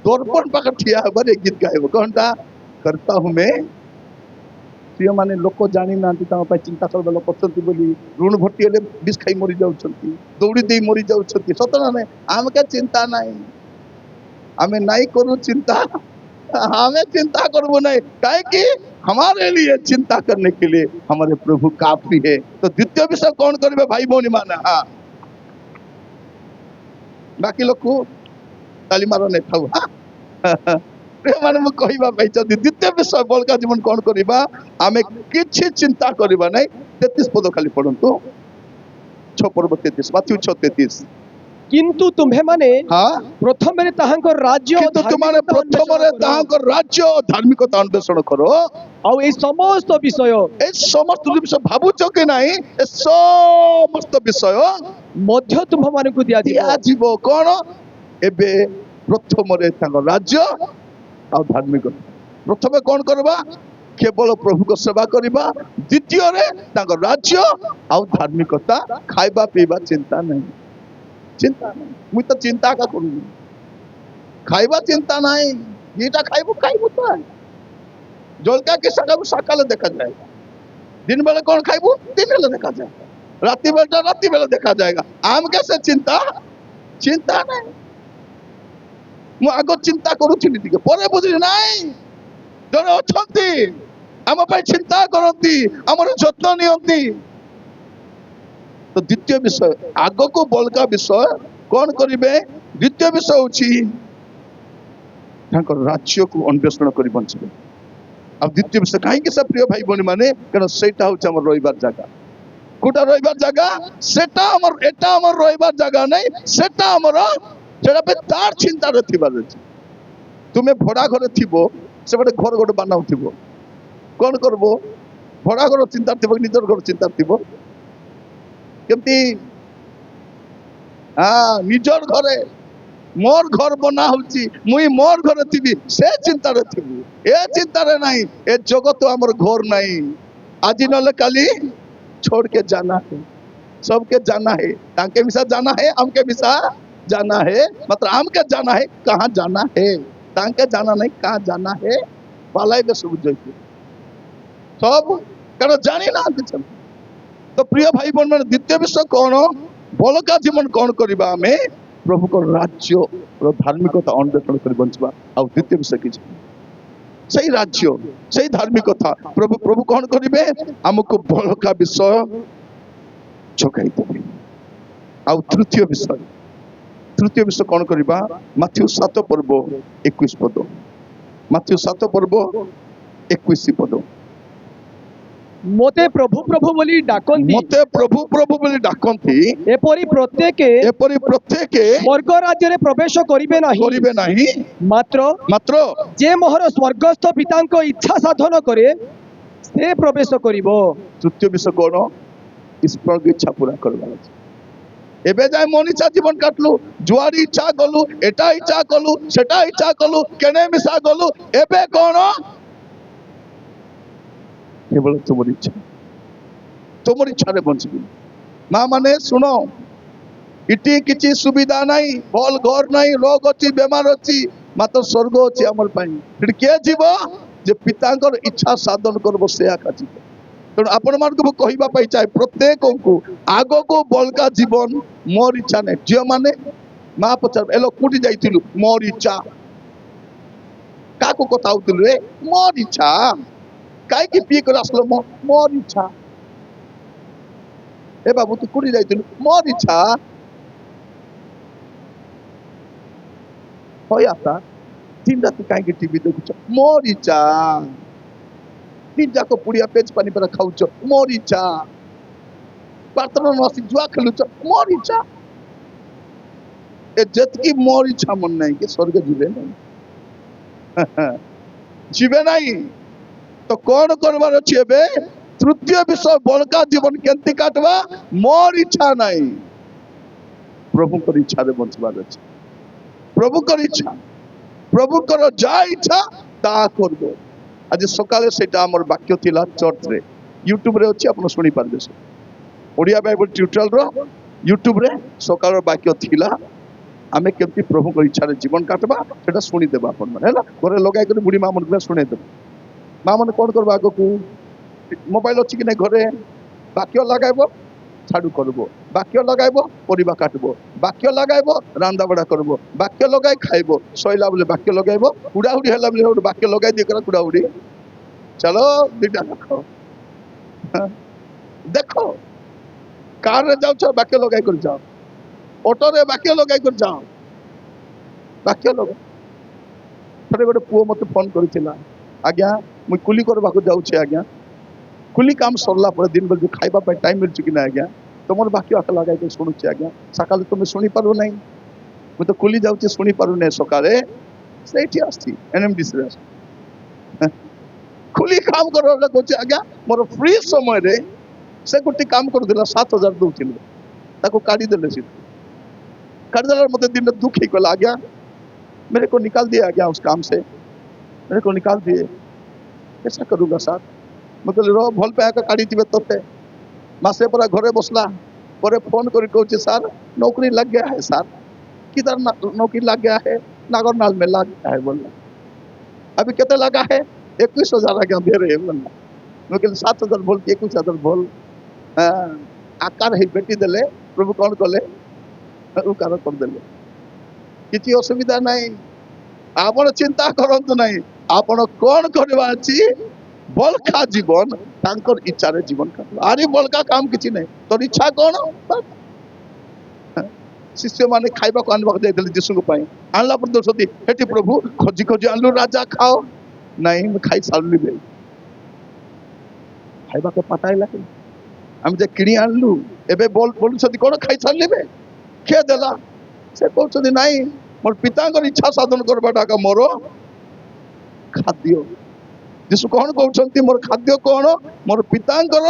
দর্পণ পাখে ঠিয়া হবার এই গীত গাইব কোনটা করতা হুঁ মে প্রিয় মানে লোক জানি না তাଙ୍କ ପାଇଁ ଚିନ୍ତା କରିବା ଲୋକ ଅଛନ୍ତି ବୋଲି ଋଣ ଭର୍ତ୍ତି ହେଲେ ବିଷ ଖାଇ ମରି ଯାଉଛନ୍ତି ଦୌଡ଼ି ଦେଇ ମରି ଯାଉଛନ୍ତି ସତ ନା ନାହିଁ ଆମକେ ଚିନ୍ତା ନାହିଁ हमें नहीं करूँ चिंता हमें चिंता करबो नहीं काहे कि हमारे लिए चिंता करने के लिए हमारे प्रभु काफी है तो द्वितीय विषय कौन करेंगे भाई भौनी माने हाँ बाकी लोग को ताली मारो नहीं थाउ हाँ माने मु कहबा भाई जदि द्वितीय विषय बलका जीवन कौन करिबा हमें किछि चिंता करिबा नहीं 33 पद खाली पढंतु 6 पर्व 33 माथ्यू 6:33 किंतु तुम्हें माने हाँ प्रथम ताहांको राज्य किंतु तुम्हारे प्रथम ताहांको राज्य और धार्मिकता अन्वेषण करो और ये समस्त विषय ए समस्त विषय भाबुच कि नहीं ए समस्त विषय मध्य तुम्ह मानकु दिया दिया जीवो कोन एबे प्रथम राज्य और धार्मिकता प्रथम कौन करबा केवल प्रभु को सेवा करबा द्वितीय रे तांको राज्य और धार्मिकता खाइबा पीबा चिंता नहीं चिंता नहीं मुझे तो चिंता का करूँ खाइबा चिंता नहीं येटा खाइबो खाइबो तो जलका के सकाल देखा जाएगा दिन बेले कौन खाइबो दिन बेले देखा जाएगा राति बेले देखा जाएगा आम कैसे चिंता चिंता नहीं मु आगो चिंता करूथिनी टिके परे बुझी नहीं जने अछंती आम पे चिंता करती हमर जत्न नियंती तो द्वितीय विषय आग को बलका विषय कौन करेंगे द्वितीय विषय हूँ राज्य को अन्वेषण कर बंचे अब द्वितीय विषय कहीं सब प्रिय भाई भौणी माने कारण सेटा हूँ आम रहीबार जगह कोटा रहीबार जगह सेटा आमर रहीबार जगह नहीं सेटा आमर सेटा पे तार चिंता रे थिबार अछि तुमे भड़ा घरे थिबो से बडे घर गोटे बनाउ थिबो कौन करबो भड़ा घर चिंता थिबो निजर घर चिंता थिबो केमती हाँ निजर घरे मोर घर बना होची मुई मोर घरे थी से चिंता रे थी ए चिंता रे नहीं ए जगत हमर घर नहीं आज नले काली छोड़ के जाना है सबके जाना है ताके मिसा जाना है हमके मिसा जाना है मतलब हमके जाना है कहाँ जाना है ताके जाना नहीं कहाँ जाना है पालाई में सब जाइए सब कारण जानी ना चल तो प्रिय भाई बहन मैंने द्वितीय विषय कौन बलका जीवन कौन करबा हमें प्रभु को राज्य और धार्मिकता अन्वेषण कर बंचबा आ द्वितीय विषय कि सही राज्य सही धार्मिकता प्रभु प्रभु कौन करेंगे हमको बलका विषय जगाई देवे आ तृतीय विषय कौन करबा माथ्यू 7 पर्व 21 पद माथ्यू 7 पर्व 21 पद मोते प्रभु प्रभु बोली डाकंती मते प्रभु प्रभु बोली डाकंती एपरी प्रत्येक स्वर्ग राज्य रे प्रवेश करिवे नाही मात्र जे मोहर स्वर्गस्थ पितांको इच्छा साधन करे से प्रवेश करिवो तृतीय विषय कोन ईश्वर की इच्छा पूरा करबा एबे जाय मनीषा जीवन काटलु जुआरी इच्छा गलु एटा इच्छा कलु सेटा इच्छा कलु केने मिसा गलु एबे कोन केवल तुम इच्छा रे बंचबी माँ माने सुनो इटी किछि सुविधा नहीं भल घर नहीं रोग अच्छी बेमार अच्छी मात्र स्वर्ग अच्छी आमर पाई किए जीव जे पितांकर इच्छा साधन करबो सेया काजी तेणु आपण मान को कहबा चाहे प्रत्येक को आग को बलका जीवन मोर इच्छा नहीं झील माने माँ पचार एलो कोटी जाइथिलु मोर इच्छा काको कथा होतिलु रे मोर इच्छा काई की पी कर आसलो मोर इच्छा ए बाबू तू कोटी जाइथिलु मोर इच्छा होय आता दिन रात काई की टीवी देखुछ मोर इच्छा दिन जाक पुड़िया पेज पानी पर खाऊच मोर इच्छा प्रार्थना नसी जुआ खेलुच मोर इच्छा ए जतकी मोर इच्छा मन नहीं कि स्वर्ग जीवे नहीं जीवे नहीं तो कौन करबार अछि एबे तृतीय विषय बलका जीवन केंती काटवा मोर इच्छा नहीं प्रभु कर इच्छा रे बंचबार अछि प्रभु कर इच्छा प्रभु कर जा इच्छा ता करबो आज सकाले सेटा हमर वाक्य थिला चर्च रे यूट्यूब रे अछि आपण सुनी पारबे से ओडिया बाइबल ट्यूटोरियल रो यूट्यूब रे सकाल वाक्य थिला आमे केमती प्रभु कर इच्छा रे जीवन काटबा सेटा सुनी देबा आपण माने हैला घरे लगाय कर बुढ़ी मां मन सुने देबा मां मन कोन करबा आगो को मोबाइल अछि कि नै घरे वाक्य लगाइबो छाड़ू करबो वाक्य लगाइबो परिबा काटबो वाक्य लगाइबो रांदा बड़ा करबो वाक्य लगाय खाइबो सोइला बोले वाक्य लगाइबो उडाउडी हला बोले वाक्य लगाय दे कर उडाउडी चलो दिटा देखो देखो कार रे जाउ छ वाक्य लगाय कर जाओ ऑटो रे वाक्य लगाय कर जाओ वाक्य लगा थरे गोटे पुओ मते फोन करथिला आज्ञा मु कुली करबा को जाउ छे आज्ञा कुली काम सरला पर दिन भर जो खाइबा पे टाइम मिल चुकी ना आज्ञा तुमर बाकी आख लगाय के सुनु छे आज्ञा सकाले तुम सुनी पारो नहीं मु तो कुली जाउ छे सुनी पारो नै सकाले सेठी आस्ती एनएमडीसी रे कुली काम करो ले कोचे आज्ञा मोर फ्री समय रे से गोटी काम कर दिला 7000 दउथिल ताको काडी देले सी काडी देला मते दिन दुख ही गला आज्ञा मेरे को निकाल दिया आज्ञा उस काम से मेरे को निकाल दिए कैसा करूंगा सर मतलब रो भल पे आका काडी दिबे तोते मासे पर घरे बसला पर फोन करी कहूचे सर नौकरी लग गया है सर किधर नौकरी लग गया है नागरनाल में लग गया है बोलना अभी कितना लगा है 21,000 आगे दे रहे बोलना मैं कहले 7,000 बोल 21,000 बोल आकार है बेटी देले प्रभु कौन कले उकार कर देले किछि असुविधा नहीं आपण चिंता करंतु नहीं आपण कौन करबा अछि बलका जीवन तांकर इच्छा रे जीवन काटबा आरे बलका काम किछि नहीं तोर इच्छा कौन शिष्य माने खाइबा को आनबा जाइतले यीशु को पाई आनला पर दोसती हेटी प्रभु खोजी खोजी आलू राजा खाओ नहीं मैं खाई सालली बे खाइबा के पताई लागे हम जे किणी आनलू एबे बोल सदी कोन खाई सालली बे के देला से कहउछदी नहीं मोर पितांकर इच्छा साधन करबाटा का मोर खाद्य यीशु कौन कहउछंती मोर खाद्य कौन मोर पितांकर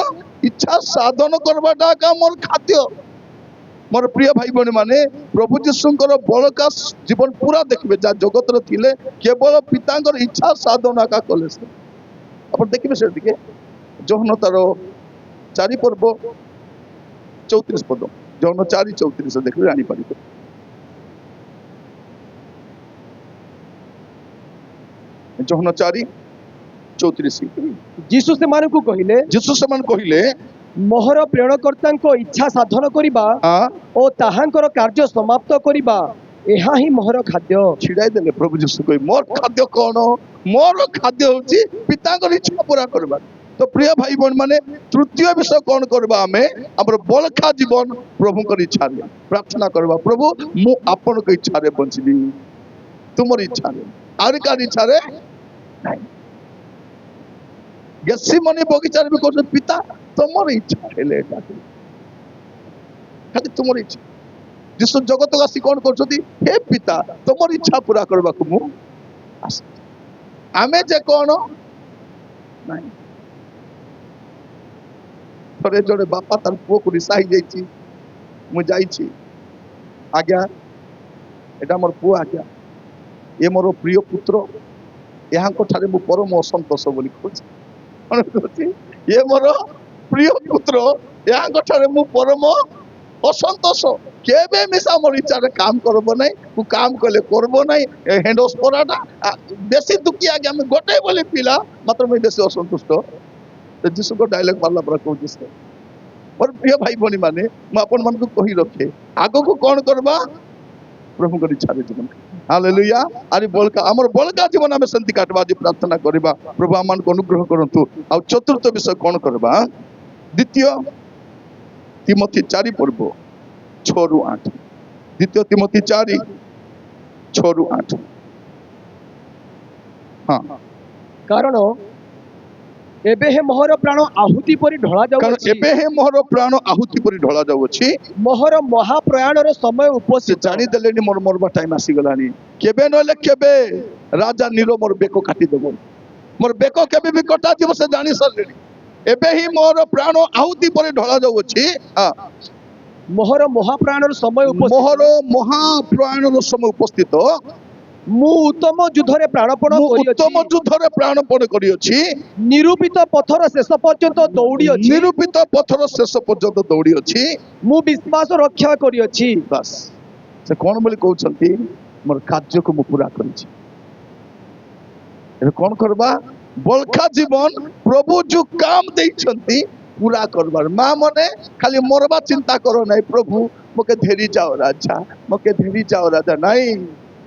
इच्छा साधन करबाटा का मोर खाद्य मोर प्रिय भाई बहन माने प्रभु यीशुंकर बलका जीवन पूरा देखबे जा जगत रे थिले केवल पितांकर इच्छा साधना का कले से अपन देखबे से दिके जोहन तार 4 पर्व 34 पद जोहन 4:34 से देखबे आनी पारिबे जोहन 4:34 जीसु से मान को कहिले मोहर प्रेरणकर्ता इच्छा साधन करिबा ओ ताहांकर कार्य समाप्त करिबा एहा ही मोहर खाद्य छिड़ाई देले प्रभु यीशु कहि मोर खाद्य कोन मोर खाद्य होची पितांकर इच्छा पूरा करबा तो प्रिय भाई बहन माने तृतीय विषय कौन करबा हमें हमर बलखा जीवन प्रभु कर इच्छा रे प्रार्थना करबा प्रभु मु आपन के इच्छा रे बंचबी तुमर इच्छा रे आर कार इच्छा रे नहीं गेसी मनी बगीचा रे भी कोन पिता तुमर इच्छा हेले खाली तुमर इच्छा जिस जगत आसी कौन कर हे पिता तुमर इच्छा पूरा करबा को मु आमे जे कौन नहीं थोड़े जोड़े बापा तार पुओ को रिसाही जाइछि मु जाइछि आज्ञा एटा मोर पुओ आज्ञा ये मोर प्रिय पुत्र यहाँ को ठारे मु परम असंतोष बोली खोज ये मोर प्रिय पुत्र यहाँ को ठारे मु परम असंतोष केबे मिसा मोर इच्छा रे काम करबो नहीं तू काम कले करबो नहीं हेंडोस पराटा बेसी दुखी आगे हम गोटे बोली पिला मात्र मैं बेसी असंतुष्ट तो जिसु को डायलॉग मारला पर कहू जिसको मोर प्रिय भाई बहनी माने म अपन मन को कहि रखे आगो को कौन करबा प्रभु को इच्छा रे जीवन हालेलुया आरि बलका हमर बलका जीवन हमें शांति काटबा जी प्रार्थना करबा प्रभु आमान को अनुग्रह करंतु आ चतुर्थ विषय कौन करबा द्वितीय तिमोथी 4 पर्व 6-8 द्वितीय तिमोथी 4-6-8 हाँ कारण एबे हे मोहर प्राण आहुति परि ढळा कारण जाउछि एबे हे मोर प्राण आहुति परि ढला जाउछि मोहर महाप्रयाणर समय से उपस्थित जानी देलेनी मोर मरबा टाइम आसी गलानी केबे नले केबे राजा नीरो मोर बेको काटी देबो मोर बेको केबे भी कटा जीव से जानी सरलेनी एबे ही मोर प्राण आहुति परि ढला जाउछि मोहर महाप्राणर समय उपस्थित मोहर महाप्राणर समय उपस्थित मु उत्तम युद्धरे प्राणपण मु करिअछि उत्तम युद्धरे प्राणपण करिअछि निरूपित पथर शेष पर्यंत दौड़ी अछि निरूपित पथर शेष पर्यंत दौड़ी अछि मु विश्वास रक्षा करिअछि बस से कोन बोली कहउछंती मोर कार्य को मु पूरा करिछि ए कोन करबा बलखा जीवन प्रभु जो काम देइछंती पूरा करबार मां मने खाली मोरबा चिंता करो नहीं प्रभु मके धेरी जाओ राजा मके धेरी जाओ राजा नहीं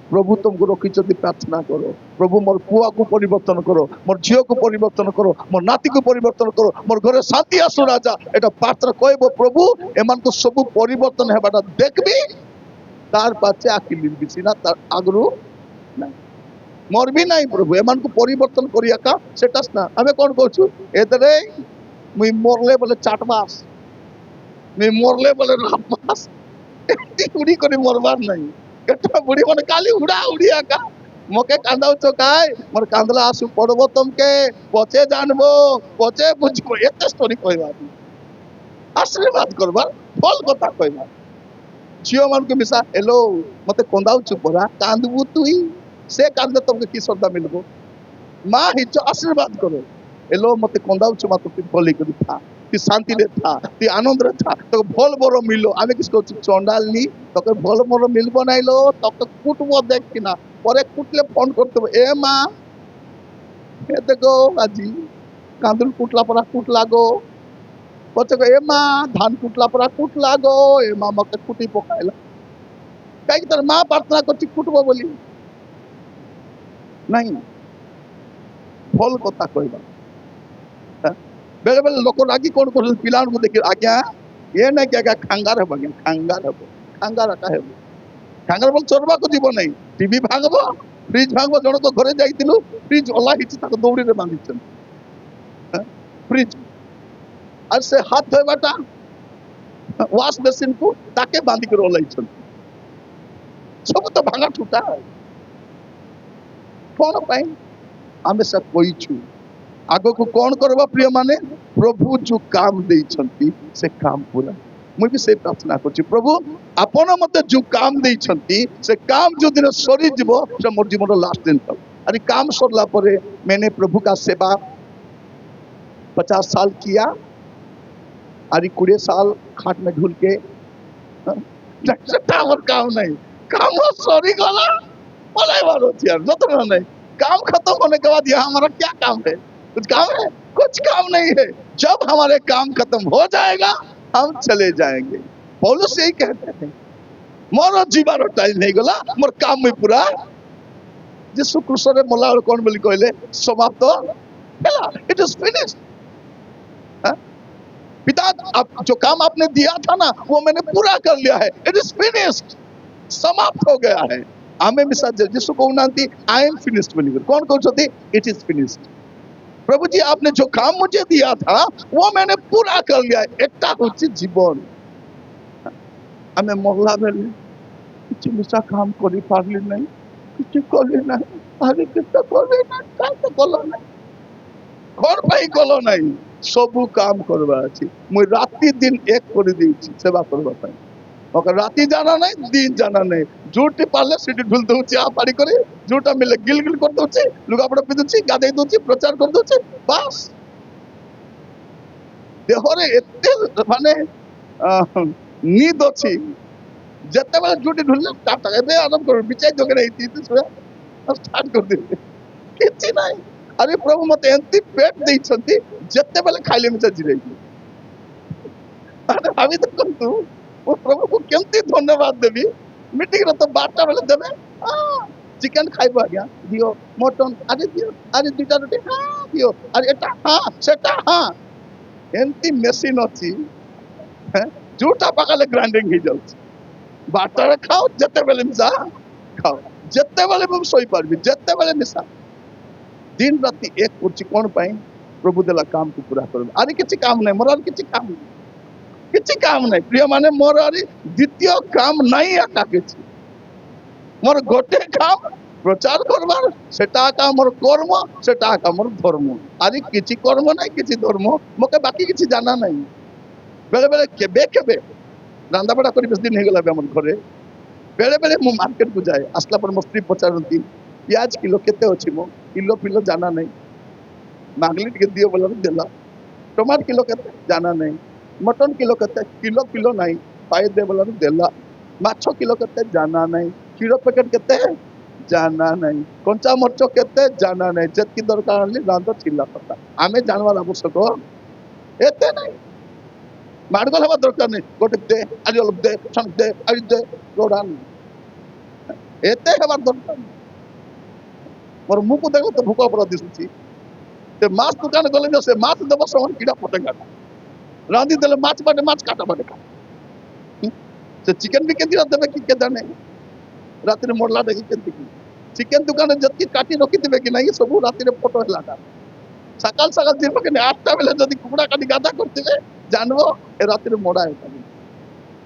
प्रभु तुमको रखिछंती प्रार्थना करो प्रभु मोर पुआ को परिवर्तन करो मोर झियो को परिवर्तन करो मोर नाती को परिवर्तन करो मोर घरे शांति आसु राजा एटा प्रार्थना कहबो प्रभु एमान को सब परिवर्तन हेबाटा देखबी तार पाछे आखि लिबिसी ना तार आगरु ना मोर भी नहीं प्रभु एमान को परिवर्तन करिया का सेटास ना हमें कोन कहछु एतरे मुई मोरले बोले चाटबास मुई मोरले बोले रापास एती उड़ी करी मोरबार नहीं एटा बुढ़ी मन काली उड़ा उड़िया का मके कांदाउछो काय मोर कांदला आसु पड़बो तुमके पछे जानबो पछे बुझबो एते स्टोरी कहबा आशीर्वाद करबा फल कथा कहबा झियो मान के मिसा हेलो मते कंदाउछु परा कांदबु तुई से कांदे तुमके की श्रद्धा मिलबो मां हिचो आशीर्वाद करो हेलो मते कंदाउछु मा तो फल करी था ती शांति रे था ती आनंद रे था तो फल बरो मिलो आमे किसको चंडाल नी तो फल बरो मिलबो नाइलो तो कुटबो देख किना परे कुटले फोन करते ए मां ए देखो आजी कांदुल कुटला परा कुट लागो पछे ए मां धान कुटला परा कुट लागो ए मां मके कुटी पकाइला काई तर मां प्रार्थना करछि कुटबो बोली नहीं फल कथा कहबा बेले बेले लोक रागी कोन कर पिलान को देखि आज्ञा ये ना क्या खांगार है बगे खांगार आटा है खांगार बोल चोरबा को जीव नहीं टीवी भांगबो फ्रिज भांगबो जण को घरे जाइतिलु फ्रिज ओला हिच ताको दौड़ी रे बांधिछन फ्रिज और से हाथ धोबाटा वॉश बेसिन को ताके बांधी के ओलाइछन सब तो भांगा टूटा है कोन पाई आमे सब कोई छु आगो को कौन करबा प्रिय माने प्रभु जो काम देइछंती से काम पूरा मुई भी से प्रार्थना करछि प्रभु आपण मते जो काम देइछंती से काम जो दिन सरी जीवो से मोर जीवन रो लास्ट दिन तक अरे काम सरला परे मैंने प्रभु का सेवा 50 साल किया अरे 20 साल खाट में ढुल के टावर काम नहीं काम सरी गला पलाई बारो यार जतरा नहीं काम खत्म होने के बाद यहाँ हमारा क्या काम है कुछ काम है कुछ काम नहीं है जब हमारे काम खत्म हो जाएगा हम चले जाएंगे पौलुस यही कहते हैं मोर जीवार टाइम नहीं गला मोर काम में पूरा जिसु क्रूस रे मोला कौन बोली कहले समाप्त हेला इट इज फिनिश्ड पिता आप जो काम आपने दिया था ना वो मैंने पूरा कर लिया है इट इज फिनिश्ड समाप्त हो गया है आमे मिसा जिसु को नांती आई एम फिनिश्ड बोली कौन कौन सोती इट इज फिनिश्ड प्रभु जी आपने जो काम मुझे दिया था वो मैंने पूरा कर लिया एटा होची जीवन हमें मोहल्ला में किसी मिसा काम करी पारली नहीं किसी कली नहीं आगे कितना कली नहीं काहे कलो नहीं घर पाई कलो नहीं सबु काम करबा अछि मुई राति दिन एक कर दी सेवा करबा पाई ओकर राति जाना नहीं दिन जाना नहीं झूठी पाले सीटी ढुल दउची आ पाड़ी करे झूठा मिले गिल गिल कर दउची लुगा पड़ा पिदुची गादे दउची प्रचार कर दउची बस देहरे एते माने नींद अछि जते बेले झूठी ढुल स्टार्ट एबे आराम कर बिचाई जोगे नहीं थी तो स्टार्ट कर दे किछि नहीं अरे प्रभु मते एंती पेट देई छंती जते बेले खाइले में चजी रही अरे भाभी तो कंतु वो प्रभु को केमती धन्यवाद देवी मीटिंग रे तो 12टा बेले देबे चिकन खाइबो आज्ञा दियो मटन अरे दियो अरे दुटा रोटी हां दियो अरे एटा हां सेटा हां एंती मेसिन अछि जोटा पकाले ग्राइंडिंग हो जाउछ 12टा रे खाओ जते बेले मिसा खाओ जते बेले हम सोई पारबी जते बेले मिसा दिन राति एक करछि कोन पाई प्रभु देला काम को पूरा कर आरे किसी काम नहीं मोर किसी काम नहीं प्रिय माने मोर आरे द्वितीय काम नहीं आका किसी मोर गोटे काम प्रचार करबार सेटा का मोर कर्म सेटा का मोर धर्म आरे किसी कर्म नहीं किसी धर्म मके बाकी किसी जाना नहीं बेले बेले केबे रांदा बड़ा करी बेस दिन हो गला हमर घरे बेले बेले मु मार्केट को जाए आसला पर मो स्त्री पचारती प्याज किलो केते अछि मो किलो पिलो जाना नहीं मागली टिके दियो बोला देला टमाटर किलो केते जाना नहीं मटन किलो केते किलो किलो नहीं पाए दे बोला देला माछो किलो केते जाना नहीं खीरो पैकेट केते जाना नहीं कंचा मरचो केते जाना नहीं जतकी दरकार हली रांदो छिल्ला पता आमे जानवर आवश्यक एते नहीं माडगल हवा दरकार नहीं गोटे दे आज अलग दे छन दे आज दे रोडान एते हवा दरकार मोर मुंह को देखो तो भूख अपराध दिसुची ते माछ दुकान गले जो से माछ देबो समान कीड़ा पटेगा रांदी देले माछ काटा बाटे का से चिकन भी केंदी देबे कि के जाने रात रे मोडला देखि केंदी चिकन दुकान जति काटी रखि देबे कि नहीं सब रात रे फोटो लागा सकाल सकाल दिन के 8टा बेले जदी कुकुड़ा काटी गादा करथिबे जानबो ए रात रे मोडा है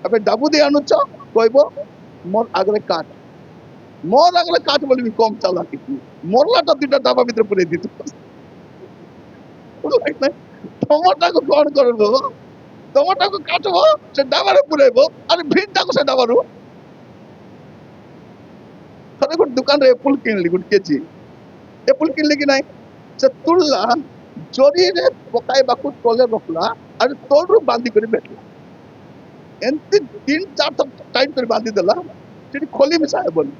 अबे डाबू दे आनुच कहबो मोर आगरे काट बोली कम चाला कि मोरलाटा दुटा डाबा भीतर पुरे दित टमाटा को कौन करबो टमाटा को काटबो से डाबा रे पुरेबो अरे भिंडा को से डाबा रो थरे को दुकान रे Apple Kinley good KG Apple Kinley कि नहीं से तुलला जोरी रे पकाई बाकू तोले रखला अरे तोड़ बांधी करी बैठला एंती 3-4 तक टाइट कर बांधी देला सेठी खोली मिसाए बोली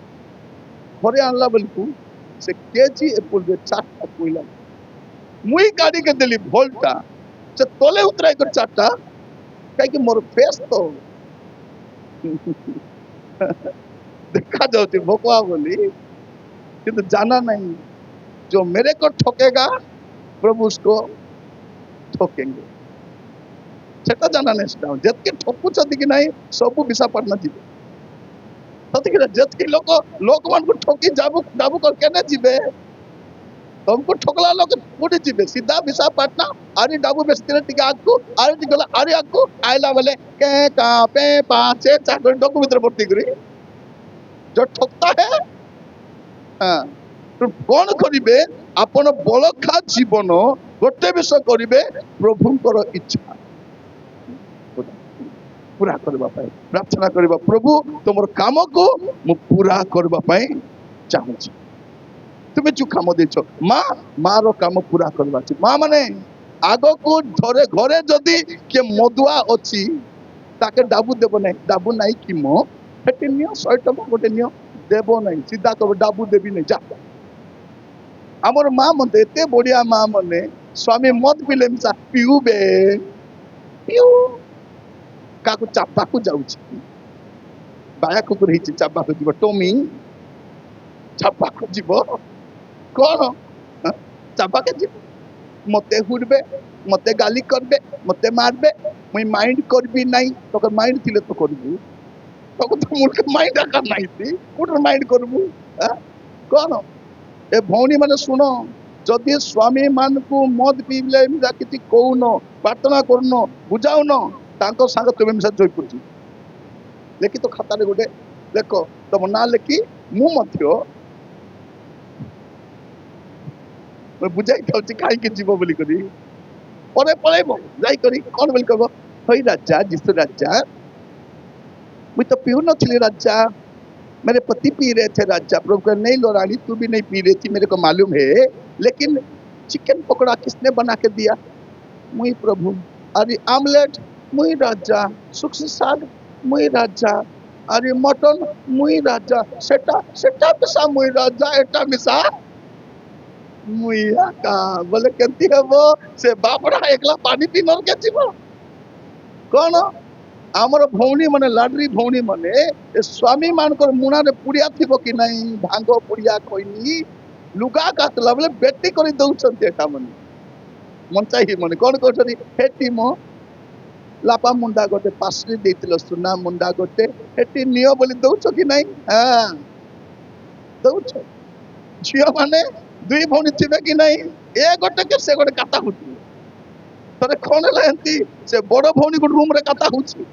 घरे आनला बोलकू से केजी एप्पल रे 4टा कोइला मुई गाड़ी के देली भोल्टा से तोले उतराई कर 4टा कहे कि मोर फेस तो देखा जाती भोकवा बोली किंतु जाना नहीं जो मेरे को ठोकेगा प्रभु उसको ठोकेंगे सेटा जाना नहीं सेटा जतके ठोकु छथि कि नहीं सब विशाखापट्टनम जीवे तति कि जतके लोक मान को ठोकी जाबू कर केने जीवे तुमको ठोकला लोग कोडी जीवे सीधा विशाखापट्टनम आरी डाबू बेसते टिके आगको आरी टिकला आरी आगको आइला बेले के का पे पाछे चाकर डोकु भीतर भर्ती करी जो ठोकता है हां तो कौन करिवे आपण बलखा जीवन गोटे विषय करिवे प्रभुंकर इच्छा पूरा करबा पाए प्रार्थना करबा प्रभु तुमर काम को मु पूरा करबा पाए चाहू छी तुमे जो काम देछो मां रो काम पूरा करबा छी मां माने आगो को धरे घरे जदी के मदुआ अछि ताके डाबू देबो नै डाबू नै कि मो फेटे नियो 100 टका गोटे नियो देबो नै सीधा को डाबू देबी नै जा हमर मां मते एते बढ़िया मां मने स्वामी मद पिले मिसा पिउबे पिउ काकु चापा को जाउछि बाया कुकुर हिची चापा को जीव टोमी चापा को जीव कोन चापा के जीव मते हुरबे मते गाली करबे मते मारबे मुई माइंड करबी नाही तो माइंड थिले तो करबू तो मुर्ख माइंड आका नाही थी कुटर माइंड करबू कोन ए भौणी माने सुनो जदि स्वामी मान को मद पीले मिजा किछि कहूनो प्रार्थना करनो बुझाउनो तांको संग तुमे मिसा जोई पुची लेखि तो खाता रे गोटे देखो तुम ना लेखि मु मध्य मैं बुझाई थाउची काई के जीव बोली करी परे पळेबो जाई करी कोन बोली कहबो होई राजा जिसु राजा मैं तो पीऊ नथली राजा मेरे पति पी रहे थे राजा प्रभु का नहीं लो रानी तू भी नहीं पी रही थी मेरे को मालूम है लेकिन चिकन पकौड़ा किसने बना के दिया मुई प्रभु अरे आमलेट मुई राजा सुक्स साग मुई राजा अरे मटन मुई राजा सेटा सेटा मिसा मुई राजा एटा मिसा मुई आका बोले केंती है वो से बापरा एकला पानी पी नर के जीव कौन आमर भौणी माने लाडरी भौणी माने स्वामी मानकर मुना रे पुड़िया थिबो कि नहीं भांगो पुड़िया कोइनी लुगा काटला बोले बेटी करी दउछन एटा माने मन चाहिए माने कोन कोठरी हेटी मो लापा मुंडा गोटे पासरी देतिलो सुना मुंडा गोटे हेटी नियो बोली दउछ कि नहीं हां दउछ झियो माने दुई भौणी थे कि नहीं ए गोटे के से गोटे कथा होती थे कौन है से बड़ भौणी गोटे रूम रे कथा होची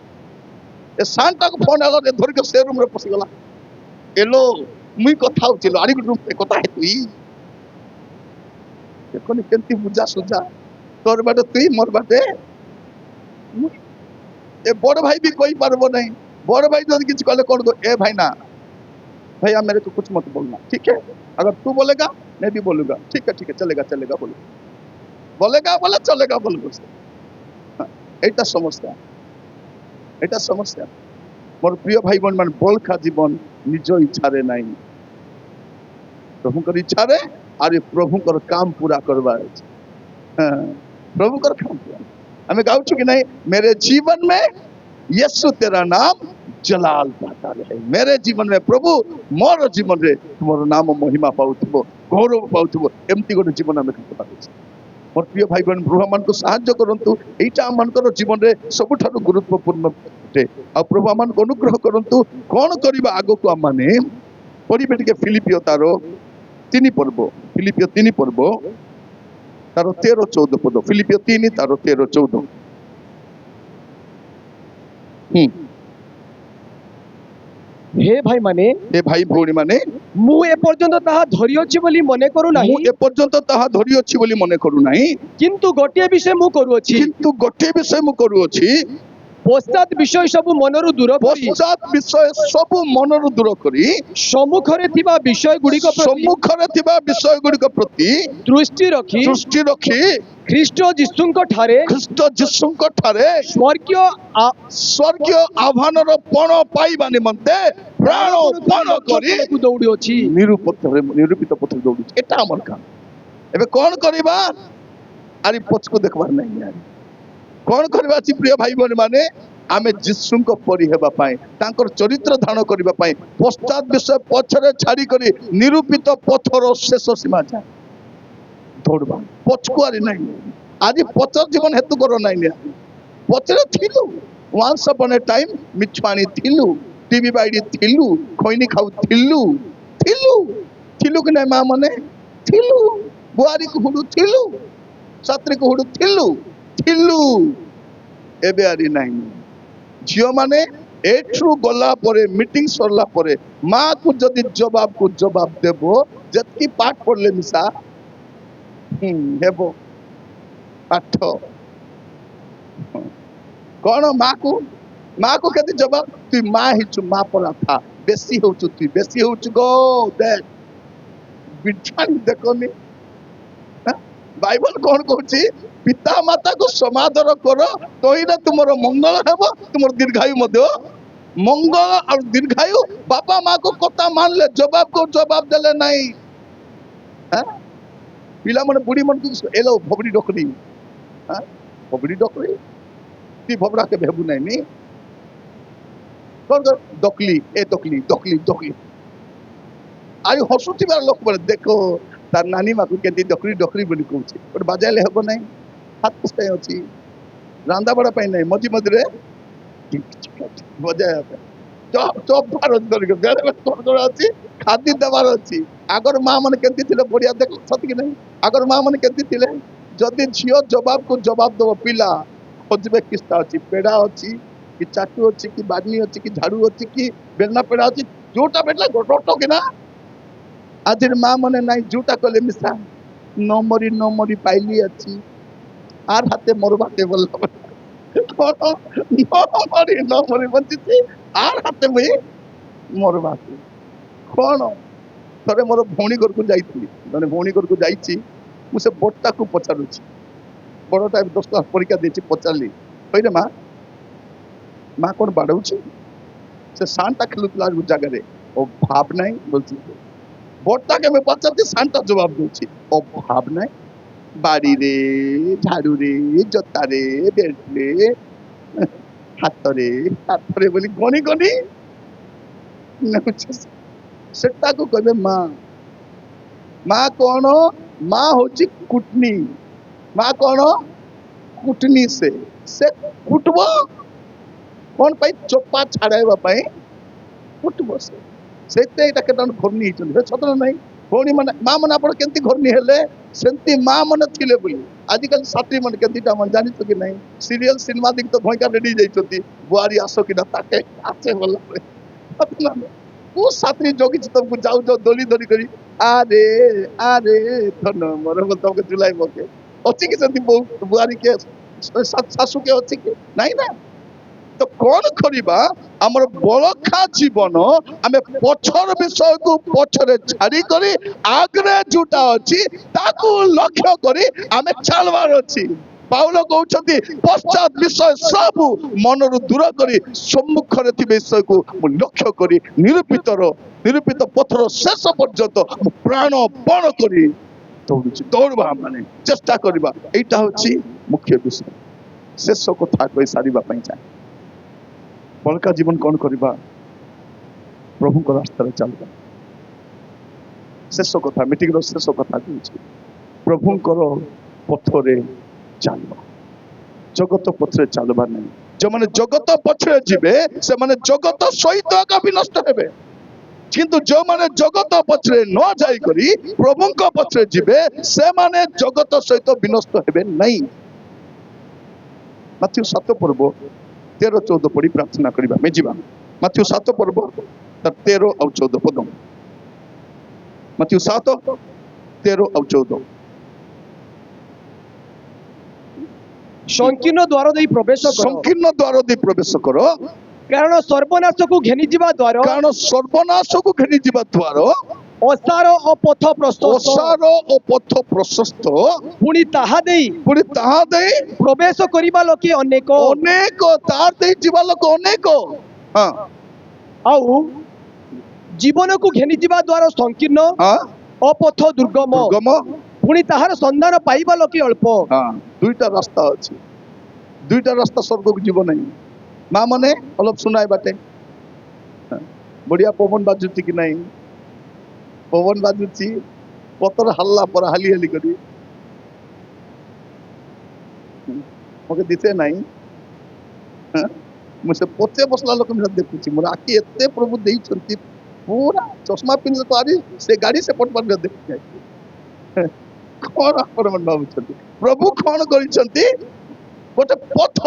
ए सांटा को फोन आलो धर के से रूम रे पसी गला एलो मुई कथा होची लो आरी गोटे रूम रे कथा है तुई देखो केंती बुझा सुझा तोर बाटे तुई मोर बाटे ए बड़ भाई भी कोई पारबो नहीं बड़ भाई जो किसी कहले कौन दो ए भाई ना भैया मेरे को कुछ मत बोलना ठीक है अगर तू बोलेगा मैं भी बोलूंगा ठीक है चलेगा चलेगा बोलेगा बोले चलेगा बोल एटा समस्या मोर प्रिय भाई बहन मान बोल खा जीवन निज इच्छा रे नहीं प्रभु इच्छा रे और प्रभु काम पूरा करवा प्रभु काम पूरा हमें गाँव कि नहीं मेरे जीवन में यीशु तेरा नाम जलाल पाता रहे मेरे जीवन में प्रभु मोर जीवन रे तुम नाम महिमा पाउथबो गौरव पाउथबो एमती गोटे जीवन आम मोर प्रिय भाई बहन प्रभु मान को साहाय्य करंतु एटा आमनकर जीवन रे सबुठारु गुरुत्वपूर्ण अटे आ प्रभु आमन को अनुग्रह करंतु कोन करिबा आगो को आमाने परिबे टिके फिलिपियो तारो 3 पर्व फिलिपियो 3 पर्व तारो 13-14 पद फिलिपियो 3 तारो 13-14 हे भाई भौणी माने मु ए पर्यंत ताहा धरि अछि बोली मने करू नाही मु ए पर्यंत ताहा धरि अछि बोली मने करू नाही किंतु गोटे विषय मु करू अछि पश्चात विषय सब मनरु दूर करी सम्मुखरे थिबा विषय गुड़िक प्रति दृष्टि रखी ख्रीष्ट जीशुंक ठारे स्वर्गीय आह्वानर पण पाइबा निमंते प्राणपण करी दौड़ी अछि निरूपित पथ दौड़ी एटा हमर काम एबे कोन करबा आरी पछ को देखबार नहीं यार कौन करबा छी प्रिय भाई बहन माने आमे जीशु को परि हेबा पाए तांकर चरित्र धारण करबा पाए पश्चात विषय पछरे छाड़ी करी निरूपित पथर शेष सीमा जा दौड़बा पछकुआरी नहीं आज पचर जीवन हेतु करो नहीं पचरे थिलु वंस अपॉन ए टाइम मिछवाणी थिलु टीवी बाइडी थिलु खैनी खाउ थिलु कि नहीं मां मने थिलु बुआरी को हुडु थिलु छात्री को हुडु थिलु एबे आरी नहीं झियो माने एठरू गला परे मीटिंग सरला परे माँ को जदि जवाब देबो जतकी पाठ पढ़ले मिसा हेबो पाठ कौन माँ को कति जवाब तु माँ हिचु माँ पड़ा था बेसी होचु गो देख बिठानी देखोनी बाइबल कौन कहूची पिता माता को समादर कर तईरे तुमर मंगल हेबो तुमर दीर्घायु मध्य मंगल और दीर्घायु बापा माँ को कथा मानले जवाब को जवाब देले नहीं पिला मन बुढ़ी मन को एलो भबड़ी डकरी ती भबड़ा के भेबू नहीं कौन डकली आयु हसुथिबार लोक माने देखो तार नानी माँ को केंती डकरी बोली कहूची गोटे बाजाइले हेबो नहीं हाथ पुस्ताई अच्छी रांदा बड़ा पाई नहीं मझी मझे बजाय चप अच्छी खादी देवार अच्छी आगर माँ मन के बढ़िया देख सत कि नहीं आगर माँ मन के जदि झील जवाब को जवाब दब पिला खोजे किस्ता अच्छी पेड़ा अच्छी कि चाटू अच्छी कि बागनी अच्छी कि झाड़ू अच्छी कि बेलना पेड़ा अच्छी जोटा बेटला गोटो कि ना आज माँ मने नाई जोटा कले मिसा नमरी पाइली अच्छी आर हाथे मोर बाटे बोल नमरी बंची आर हाथे मुई मोर बाटे कौन थे मोर भौणी घर को जाइली जने भौणी घर को जाइए मुझे बड़टा को पचारुची बड़टा 10 क्लास परीक्षा देची पचारली कहले माँ कौन बाड़ौची से सांटा खेलुला जगह ओ भाव नहीं बोलती बड़टा के मैं पचारती सांटा जवाब दूची ओ भाव नहीं बाड़ी रे झाड़ू रे जोता रे बेल्ट रे हाथ रे बोली गणी गणी सेटा को कहबे माँ कौन माँ होची कुटनी माँ कौन कुटनी से कुटब कौन पाई चोपा छाड़ाइबा पाई कुटब से घोरनी सतन नहीं भौणी मैंने माँ मैंने आप केमती घरनी हेले सेमती माँ मैंने थिले बोली आजिकल साथी मन केमतीटा मन जानी कि नहीं सीरियल सिनेमा दिख तो भयंकर रेडी जाइछथि बुआरी आसो कि ना ताके आसे बोला वो साथी जोगी तुमको जाऊ जाऊ दोली दोली करी आरे आरे धन मोर बोलता के जुलाई बके अछि कि सेमती बुआरी के सासू के अछि कि नहीं ना तो कौन करिबा हमर बलखा जीवन आमे पछर विषय को पछरे छाड़ी करी आगरे जुटा अछि ताकू लक्ष्य करी आमे चलवार अछि पाउल कहउछथि पश्चात विषय सब मनरु दूर करी सम्मुख रे थिबे विषय को लक्ष्य करी निरूपित पथर शेष पर्यंत प्राण बण करी दौड़बा माने चेष्टा करिबा एटा होछि मुख्य विषय शेष कथा कहि सारिबा पई चाहे बलका जीवन कौन करवा प्रभु को रास्ता चलवा शेष कथा मीटिंग शेष कथा कहूँ प्रभुंकर पथरे चलवा जगत पथरे चलवा नहीं जो मैंने जगत पछरे जीवे से माने जगत सहित आगा विनष्ट हेबे किंतु जो माने जगत पछरे न जाई करी प्रभुंक पछरे जीवे से माने जगत सहित विनष्ट हेबे नहीं मत्थ्यू 7 पर्व 13-14 पढ़ी प्रार्थना करिबा में जीवा मत्थ्यू 7 पर्व 13 और 14 पद मत्थ्यू 7 13 और 14 संकीर्ण द्वार देई प्रवेश करो कारण सर्वनाश को घेनी जीवा द्वार ओसार ओ पथ प्रशस्त पुणी ताहा देई प्रवेश करिबा लोके अनेक तार देई जीवा लोक अनेक हां आउ जीवन को घेनी जीवा द्वार संकीर्ण ओ पथ दुर्गम पुणी ताहार संधान पाइबा लोके अल्प हां दुईटा रास्ता अछि दुईटा रास्ता स्वर्ग को जीव नहीं मां मने अलप सुनाय बाटे बढ़िया पवन बाजुती कि नहीं पवन बाजुची पतर हल्ला पर हाली हाली करी मके दिसे नहीं मुझे पचे बसला लोक मैं देखुची मोर आखि एते प्रभु देई छंती पूरा चश्मा पिन तो आरी से गाड़ी से पट पट देख जाय कोन अपन मन बाबू छंती प्रभु कोन करि छंती गोटे पथ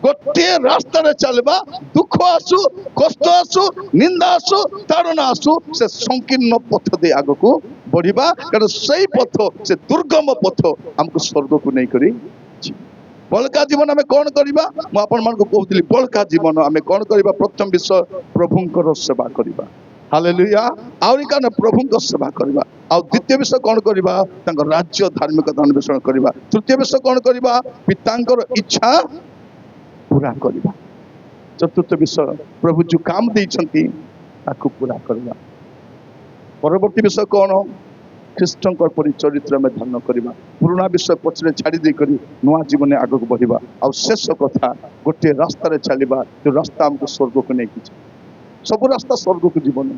गोटे रास्ता रे चलबा दुख आसु कष्ट आसु निंदा आसु ताड़ना आसु से संकीर्ण पथ दे आगो को बढ़िबा कारण सही पथ से दुर्गम पथ हमको स्वर्ग को नहीं करी बलका जीवन हमें कौन करिबा मु आपन मान को कहउतली बलका जीवन हमें कौन करिबा प्रथम विषय प्रभुंकर सेवा करिबा हालेलुया आउरी कान प्रभुंकर सेवा करिबा आ द्वितीय विषय कौन करिबा तांकर राज्य धार्मिकता अन्वेषण करिबा तृतीय विषय कौन करिबा पितांकर इच्छा पूरा करिबा चतुर्थ विषय प्रभु जो काम देइछंती ताकू पूरा करिबा परवर्ती विषय कौन ख्रीष्टंकर परि चरित्र में धारण करिबा पुराना विषय पछरे छाड़ी दे करी नवा जीवन आगो को बढ़िबा आ शेष कथा गोटे रास्ता रे चलिबा जो रास्ता हमको स्वर्ग को नहीं किछ सब रास्ता स्वर्ग को जीवन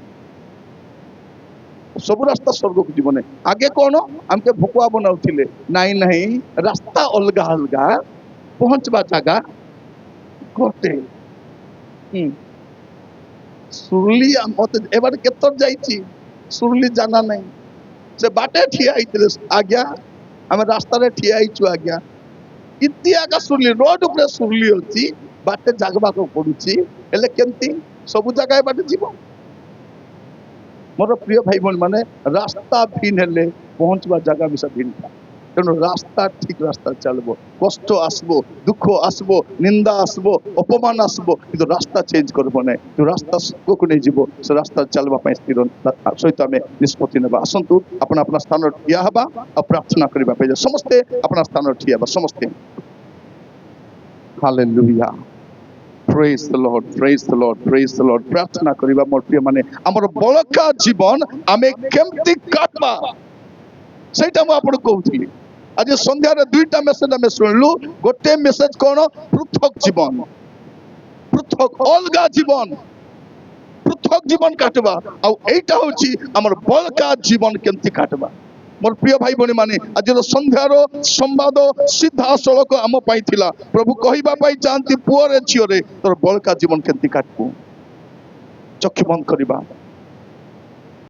सब रास्ता स्वर्ग को जीवन आगे कौन हमके भुकुआ बनाउथिले नहीं नहीं रास्ता अलगा अलगा पहुंचबा जगह गोटे सुरली मत एबार केतर जाइछि सुरली जाना नहीं से बाटे ठिया आइतले आज्ञा हमें रास्ता रे ठिया आइछु आज्ञा इतिया का सुरली रोड ऊपर सुरली होची बाटे जागबा को पडुची एले केमती सब जगह बाटे जीव मोर प्रिय भाई बहन माने रास्ता भिन्न हेले पहुंचबा जगह भी सब भिन्न था तेणु रास्ता ठीक रास्ता चलबो कष्ट आसबो दुख आसबो निंदा आसबो अपमान आसबो किंतु रास्ता चेंज करबो नै जो रास्ता स्वर्ग को नहीं जीवो से रास्ता चलबा पई स्थिर सहित आमे निष्पत्ति नेबा आसंतु अपना अपना स्थान ठिया हबा आ प्रार्थना करबा पे समस्ते अपना स्थान ठिया हबा समस्ते hallelujah praise the Lord praise the Lord praise the Lord प्रार्थना करबा मोर प्रिय माने हमर बलका जीवन आमे केमती काटबा सेटा म आपन कहउथि आज संध्या रे दुईटा मेसेज हमें सुनलु गोटे मेसेज कोन पृथक जीवन पृथक अलगा जीवन काटबा आ एटा होची हमर बलका जीवन केमती काटबा मोर प्रिय भाई बहनी माने आज संध्यार संवाद सीधा सड़क आम पाई थिला प्रभु कहिबा पाई चाहती पुअरे झियो रे तोर बलका जीवन केमती काटबू चक्षु बंद करबा